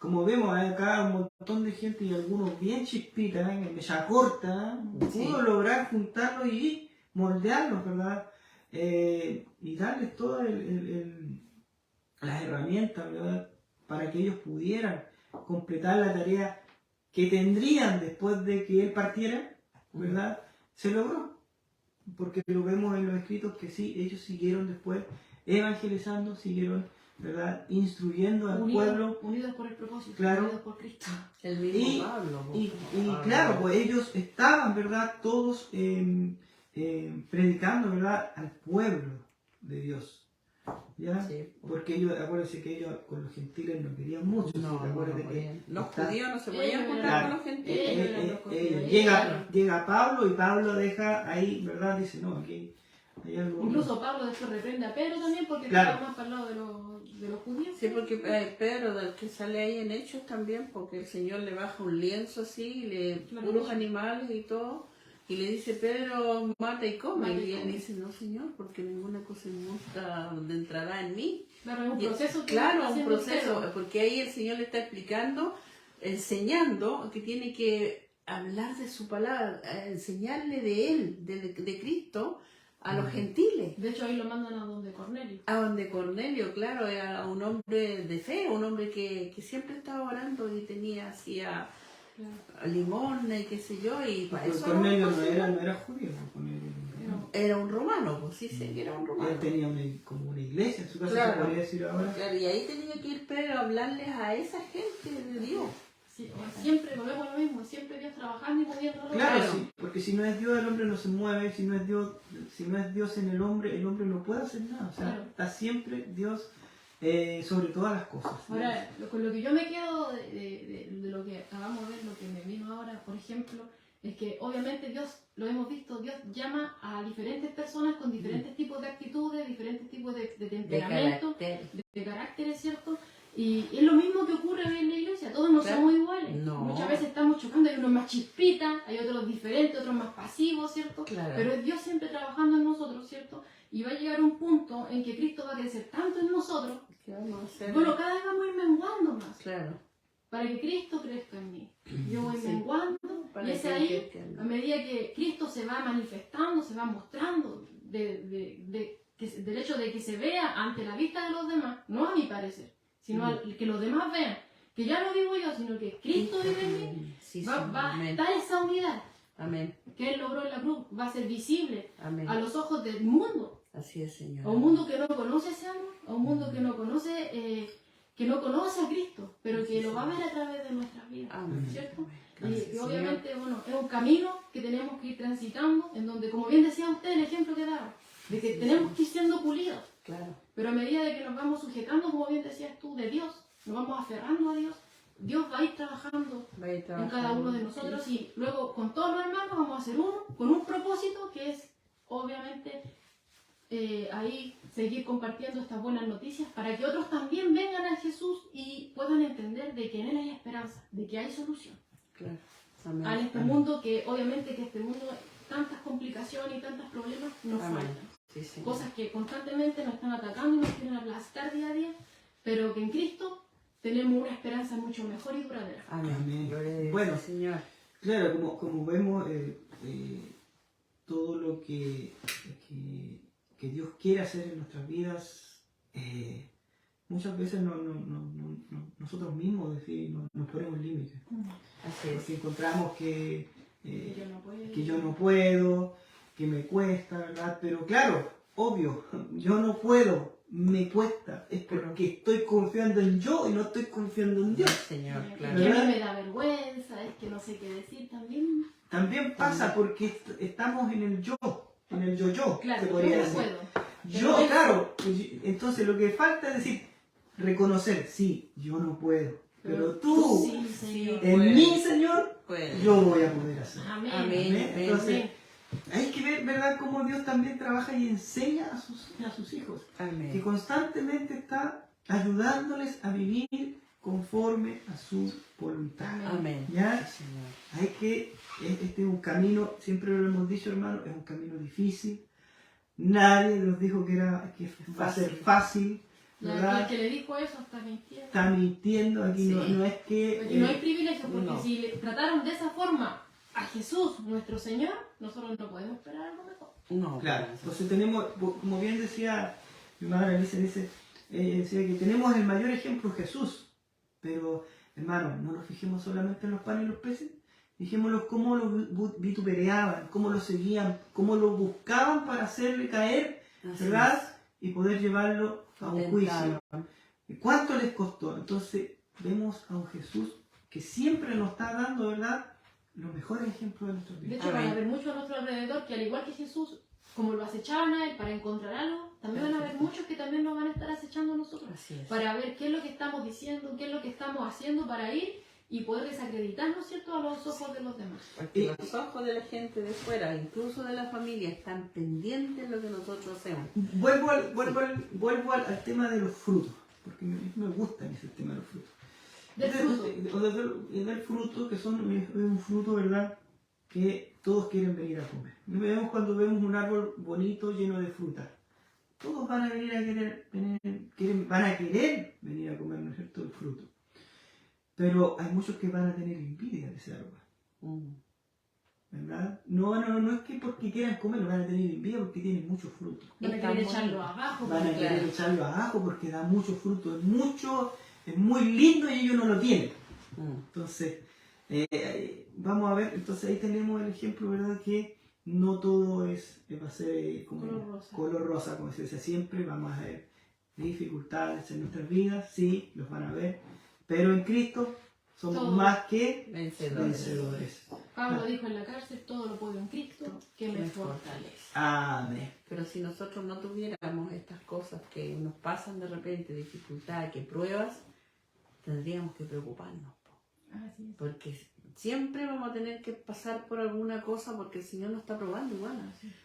Como vemos, hay acá un montón de gente y algunos bien chispitas, en mecha corta, Sí. pudo lograr juntarlos y moldearlos, ¿verdad? Y darles todas las herramientas, ¿verdad? Para que ellos pudieran completar la tarea que tendrían después de que él partiera, ¿verdad? Se logró. Porque lo vemos en los escritos que sí, ellos siguieron después evangelizando, siguieron, ¿verdad? Instruyendo al pueblo. Unidos por el propósito, Claro. unidos por Cristo. El mismo Y, Pablo. y Pablo. claro, pues ellos estaban, ¿verdad? Todos predicando, ¿verdad? Al pueblo de Dios. ¿Ya? Sí. Porque ellos, acuérdense que ellos con los gentiles no querían mucho. No, ¿sí? Acuérdate que podían. Los está- judíos no se podían Ellos juntar eran- con los gentiles. llega Pablo y Pablo deja ahí, ¿verdad? Dice, no, aquí hay algo. Incluso Pablo después reprende a Pedro también porque Claro. estaba más para el lado de los judíos. Sí, porque Pedro, del que sale ahí en Hechos también, porque el Señor le baja un lienzo así, Claro. puros animales y todo, y le dice, Pedro, mata y come. Mata y Y él come. dice, no Señor, porque ninguna cosa inmunda entrará en mí. Claro, es un Y- proceso que claro, está un haciendo proceso, Pedro. porque ahí el Señor le está explicando, enseñando que tiene que hablar de su palabra, enseñarle de Él, de Cristo, a los gentiles. De hecho, ahí lo mandan a donde Cornelio. A donde Cornelio, claro, era un hombre de fe, un hombre que siempre estaba orando y tenía así a limosna y qué sé yo, y para Porque eso Cornelio no era judío, Cornelio era un romano, pues sí, sí, que era un romano. él tenía como una iglesia, en su caso Claro. se podría decir ahora. Claro, y ahí tenía que ir Pedro a hablarles a esa gente de Dios. Sí, siempre, volvemos a lo mismo, siempre Dios trabajando y moviéndolo. Claro, Claro. sí, porque si no es Dios, el hombre no se mueve, si no es Dios en el hombre no puede hacer nada. O sea, Claro. está siempre Dios sobre todas las cosas. Ahora, con lo que yo me quedo de lo que acabamos de ver, lo que me vino ahora, por ejemplo, es que obviamente Dios, lo hemos visto, Dios llama a diferentes personas con diferentes tipos de actitudes, diferentes tipos de De temperamento, carácter. de caracteres, ¿cierto? Y es lo mismo que ocurre en la iglesia, todos no Claro. somos iguales. No. Muchas veces estamos chocando, hay unos más chispitas, hay otros diferentes, otros más pasivos, ¿cierto? Claro. Pero es Dios siempre trabajando en nosotros, ¿cierto? Y va a llegar un punto en que Cristo va a crecer tanto en nosotros, ¿Qué vamos a hacer? bueno, cada vez vamos a ir menguando más, Claro. para que Cristo crezca en mí. Yo voy Sí. menguando, Para y es que ahí, crezca en mí. a medida que Cristo se va manifestando, se va mostrando, del hecho de que se vea ante la vista de los demás, no a mi parecer, sino que los demás vean, que ya no vivo yo, sino que Cristo vive en mí, Sí, sí, va a amén. estar esa unidad Amén. que Él logró en la cruz, va a ser visible Amén. a los ojos del mundo, Así es, Señor. a un mundo que no conoce ese amor, a un mundo que no conoce a Cristo, pero que lo va a ver a través de nuestras vidas, Amén. ¿cierto? Gracias, Y Señor. obviamente, bueno, es un camino que tenemos que ir transitando, en donde, como bien decía usted, el ejemplo que daba, de que tenemos que ir siendo pulidos, Claro. pero a medida de que nos vamos sujetando, como bien decías tú, de Dios, nos vamos aferrando a Dios, Dios va a ir trabajando Va a ir en trabajando. cada uno de nosotros y luego con todos los hermanos vamos a hacer uno, con un propósito que es, obviamente, ahí seguir compartiendo estas buenas noticias para que otros también vengan a Jesús y puedan entender de que en Él hay esperanza, de que hay solución. Claro. Amén. A este mundo que obviamente que este mundo tantas complicaciones y tantos problemas nos Amén. faltan. Sí, Señor. Cosas que constantemente nos están atacando y nos quieren aplastar día a día, pero que en Cristo tenemos una esperanza mucho mejor y duradera. Amén. Amén. Gloria a Dios, Bueno. Señor. Claro, como vemos, todo lo que Dios quiere hacer en nuestras vidas, muchas veces nosotros mismos nos ponemos límites. Así es. Porque encontramos que Yo no puedo. que yo no puedo, que me cuesta, ¿verdad? Pero claro, obvio, yo no puedo, me cuesta, es porque estoy confiando en yo y no estoy confiando en Dios. Señor, Es claro. que a ¿Verdad? mí me da vergüenza, es que no sé qué decir también. También pasa porque estamos en el yo, se Claro, yo podría no decir. puedo. Yo, Pero claro, entonces lo que falta es decir, reconocer, sí, yo no puedo, pero tú, Sí, Señor. en puedes. mí, Señor, Puede. yo voy a poder hacer. Amén. Amén. Amén. Entonces, Amén. hay que ver, ¿verdad?, cómo Dios también trabaja y enseña a sus hijos. Que Amén. constantemente está ayudándoles a vivir conforme a su voluntad. Amén. ¿Ya? Sí, Señor. Hay que, este es un camino, siempre lo hemos dicho, hermano, es un camino difícil. Nadie nos dijo que va a ser fácil, ¿verdad? El que le dijo eso está mintiendo. Está mintiendo, aquí Sí. no es que... Porque no hay privilegio, porque no. si le trataron de esa forma a Jesús, nuestro Señor, nosotros no podemos esperar algo mejor. No. Claro, entonces tenemos, como bien decía mi madre Alicia, decía que tenemos el mayor ejemplo, Jesús. Pero, hermano, no nos fijemos solamente en los panes y los peces, fijémonos cómo los vituperaban, cómo lo seguían, cómo lo buscaban para hacerle caer, Así ¿verdad? es. Y poder llevarlo a un juicio. ¿Y cuánto les costó? Entonces, vemos a un Jesús que siempre nos está dando, ¿verdad?, los mejores ejemplos de nuestros De días. hecho, van Amén. a haber muchos a nuestro alrededor que, al igual que Jesús, como lo acechaban a él para encontrar algo, también van a haber muchos que también nos van a estar acechando a nosotros. Así es. Para ver qué es lo que estamos diciendo, qué es lo que estamos haciendo para ir y poder desacreditarnos, ¿cierto?, a los ojos de los demás. Porque los ojos de la gente de fuera, incluso de la familia, están pendientes de lo que nosotros hacemos. Vuelvo al tema de los frutos, porque me gusta a mí ese tema de los frutos. Del fruto. Del fruto, que es un fruto, ¿verdad?, que todos quieren venir a comer. Vemos cuando vemos un árbol bonito lleno de fruta. Todos van a venir a van a querer venir a comer, ¿no es cierto?, el fruto. Pero hay muchos que van a tener envidia de ese árbol, ¿verdad? No es que porque quieran comer, van a tener envidia porque tienen mucho fruto. Van a Está querer muy echarlo bien. abajo. Van a porque- querer echarlo abajo porque da mucho fruto, es muy lindo y ellos no lo tienen. Entonces, vamos a ver, entonces ahí tenemos el ejemplo, ¿verdad?, que no todo va a ser como color rosa, como se dice siempre, vamos a ver dificultades en nuestras vidas, sí, los van a ver, pero en Cristo somos Todo. más que Vencedores. vencedores. Pablo dijo en la cárcel, todo lo puedo en Cristo, que me fortalece. Amén. Pero si nosotros no tuviéramos estas cosas que nos pasan de repente, dificultades, que pruebas, tendríamos que preocuparnos. Así es. Porque siempre vamos a tener que pasar por alguna cosa porque el Señor nos está probando igual.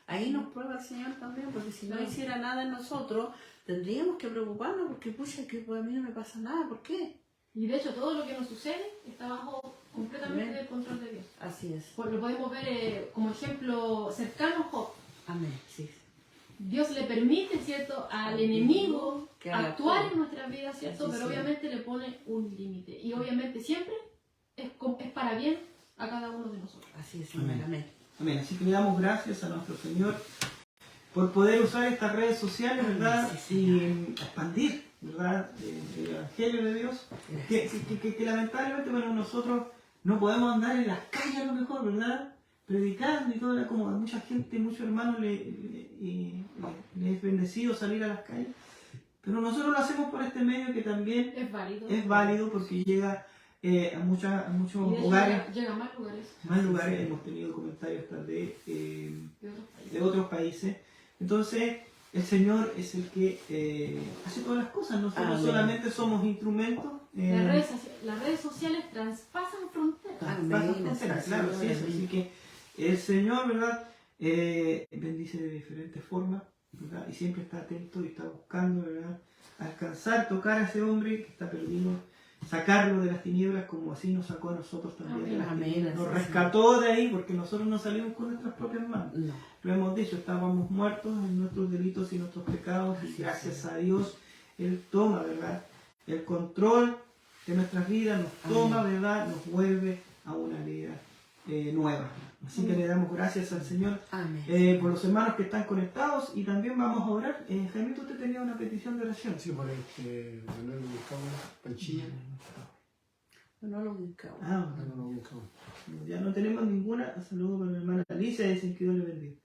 Ahí nos prueba el Señor también, porque si no Claro. hiciera nada en nosotros, tendríamos que preocuparnos porque, pucha, que pues, a mí no me pasa nada. ¿Por qué? Y de hecho, todo lo que nos sucede está bajo completamente Amén. el control de Dios. Así es. Pues lo podemos ver como ejemplo cercano a Job. Amén. Sí. Dios le permite, ¿cierto?, al enemigo Que haga actuar todo. en nuestra vida, ¿cierto? Así Pero sea. obviamente le pone un límite. Y obviamente siempre es para bien a cada uno de nosotros. Así es, Señor. Amén. Amén. Amén. Así que le damos gracias a nuestro Señor por poder usar estas redes sociales, ¿verdad? Sí, Y expandir, ¿verdad?, el Evangelio de Dios. Que lamentablemente, bueno, nosotros no podemos andar en las calles a lo mejor, ¿verdad?, predicando y todo, como a mucha gente, muchos hermanos le es bendecido salir a las calles. Pero nosotros lo hacemos por este medio que también Es válido. porque llega a muchos Y de hecho hogares, llega a más lugares más lugares. Hemos tenido comentarios hasta de otros países. de otros países. Entonces, el Señor es el que hace todas las cosas. Nosotros Amén. solamente somos instrumentos. Las redes sociales traspasan fronteras. Traspasan fronteras, claro, sí, eso. Así que el Señor, ¿verdad?, bendice de diferentes formas, ¿verdad?, y siempre está atento y está buscando, ¿verdad?, alcanzar, tocar a ese hombre que está perdido, sacarlo de las tinieblas como así nos sacó a nosotros también de las Amén. tinieblas. Nos Así es. rescató de ahí porque nosotros no salimos con nuestras propias manos. No. Lo hemos dicho, estábamos muertos en nuestros delitos y nuestros pecados y gracias a Dios Él toma, ¿verdad?, el control de nuestras vidas, nos toma, ¿verdad?, nos vuelve a una vida nueva. Así que le damos gracias al Señor Amén. por los hermanos que están conectados y también vamos a orar. Jaimito, usted tenía una petición de oración. Sí, por Manuel Buscamos, Panchilla. No lo buscamos. Manuel Buscamos. Ya no tenemos ninguna. Saludos para mi hermana Alicia, dicen que Dios le bendiga.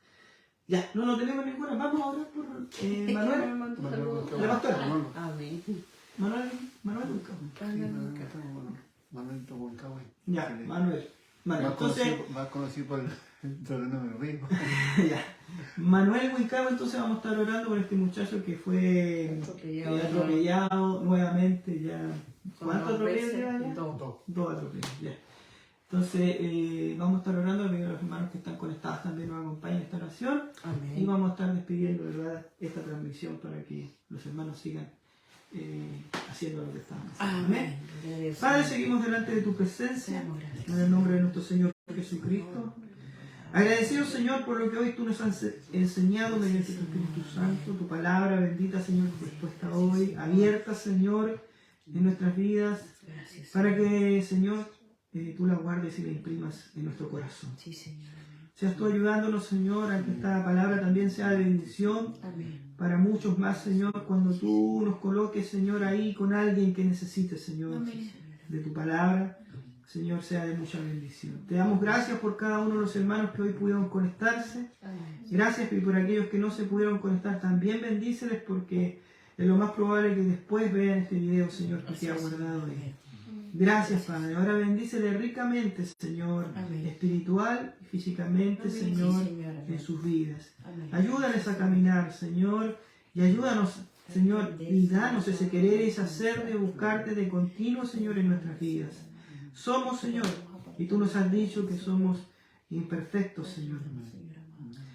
Ya, no tenemos ninguna. Vamos a orar por Manuel. Manuel Buscamos. La pastora. Amén. Manuel Buscamos. Manuel Buscamos. Ya, Manuel. Entonces, Más conocido por el sobrenombre Rico. ya. Manuel Huicabo, entonces vamos a estar orando por este muchacho que fue atropellado nuevamente ya. ¿Cuántos atropellos lleva ya? Dos atropellos, ya. Entonces vamos a estar orando, que los hermanos que están conectados también nos acompañen en esta oración. Y Amén. vamos a estar despidiendo, ¿verdad?, esta transmisión para que los hermanos sigan haciendo lo que estamos haciendo. Amén. Gloria a Dios. Padre, seguimos delante de tu presencia, Damos gracias. en el nombre de nuestro Señor Jesucristo. Agradecido, Señor, por lo que hoy tú nos has enseñado mediante tu Espíritu Santo, tu palabra bendita, Señor, dispuesta hoy, abierta, Señor, en nuestras vidas, Gracias. para que, Señor, tú la guardes y la imprimas en nuestro corazón. Sí, Señor. Seas tú ayudándonos, Señor, a que esta palabra también sea de bendición Amén. para muchos más, Señor, cuando tú nos coloques, Señor, ahí con alguien que necesite, Señor, Amén. de tu palabra, Señor, sea de mucha bendición. Te damos gracias por cada uno de los hermanos que hoy pudieron conectarse. Amén. Gracias, y por aquellos que no se pudieron conectar, también bendíceles, porque es lo más probable que después vean este video, Señor, que queda guardado ahí. Gracias, Padre. Ahora bendícele ricamente, Señor, Amén. espiritual y físicamente, Amén. Señor, Sí, Señor. Amén. en sus vidas. Amén. Ayúdales a caminar, Señor, y ayúdanos, Señor, y danos ese querer y ese hacer de buscarte de continuo, Señor, en nuestras vidas. Somos, Señor, y tú nos has dicho que somos imperfectos, Señor.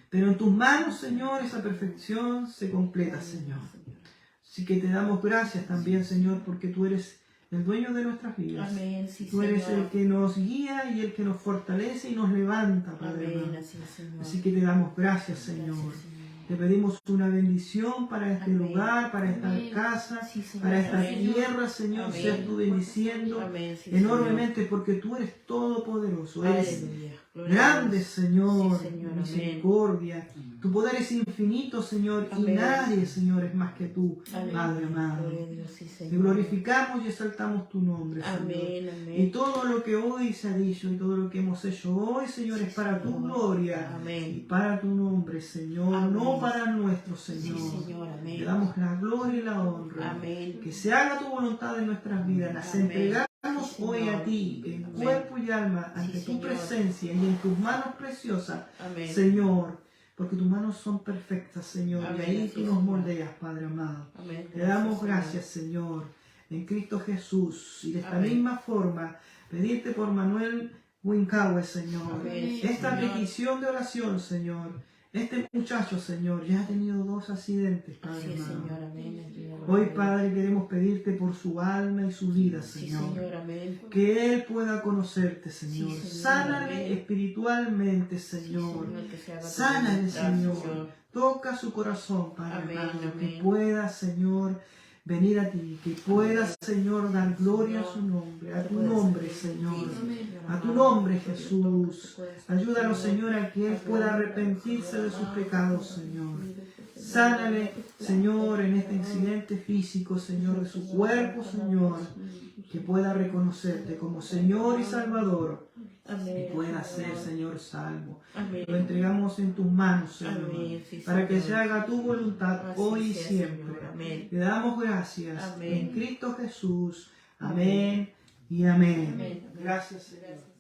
Pero en tus manos, Señor, esa perfección se completa, Señor. Así que te damos gracias también, Señor, porque tú eres el dueño de nuestras vidas. Amén. Sí, Tú eres Señor. el que nos guía y el que nos fortalece y nos levanta, Padre Amén. amado. Así es, Señor. Así que te damos gracias, Señor. Gracias, Señor. Te pedimos una bendición para este Amén. lugar, para esta Amén. casa, Sí, Señor. para esta Amén. tierra, Señor. Amén. Seas tú bendiciendo Amén. Sí, enormemente porque tú eres todopoderoso. Señor. Eres Aleluya. Gloria a grande, Dios. Señor. Sí, Señor. Amén. Misericordia. Tu poder es infinito, Señor. Y Amén. nadie, Señor, es más que tú, Amén. Padre amado. Gloria a Dios. Sí, Te Señor. glorificamos y exaltamos tu nombre, Señor. Amén. Y Amén. todo lo que hoy se ha dicho y todo lo que hemos hecho hoy, Señor, Sí, es para tu Señor. gloria y Amén. para tu nombre, Señor, Amén. no para nuestro, Sí, Señor. Señor. Te Amén. damos la gloria y la honra. Amén. Que se haga tu voluntad en nuestras vidas. Las Amén. entregamos Sí, hoy Señor. a ti, en Amén. cuerpo y alma, ante Sí, tu Señor. presencia y en tus manos preciosas, Amén. Señor. Porque tus manos son perfectas, Señor. Amén. Y ahí Así tú es, nos Señor. moldeas, Padre amado. Amén. Te damos Señor. gracias, Señor, en Cristo Jesús. Y de esta Amén. misma forma, pedirte por Manuel Wincahue, Señor. Amén. Esta Señor. petición de oración, Señor. Este muchacho, Señor, ya ha tenido 2 accidentes, Padre Así es, amado. Señor. Amén. Hoy, Padre, queremos pedirte por su alma y su vida, Sí, Señor. Señor. Amén. Que Él pueda conocerte, Señor. Sí, Señor. Sánale Amén. espiritualmente, Sí, Señor. que se haga tu Sánale, voluntad, Señor. Toca su corazón, Padre Amén, amado. Que amén. pueda, Señor, venir a ti. Que pueda, Señor, dar gloria a su nombre. A tu nombre, Señor. A tu nombre, Jesús. Ayúdanos, Señor, a que Él pueda arrepentirse de sus pecados, Señor. Sánale, Señor, en este incidente físico, Señor, de su cuerpo, Señor. Que pueda reconocerte como Señor y Salvador. Amén. Y pueda ser, Señor, salvo. Amén. Lo entregamos en tus manos, Señor. Amén, sí, Para que Señor. se haga tu voluntad Así hoy y sea, siempre. Señor. Amén. Te damos gracias Amén. en Cristo Jesús. Amén y amén. Amén. Gracias, Señor.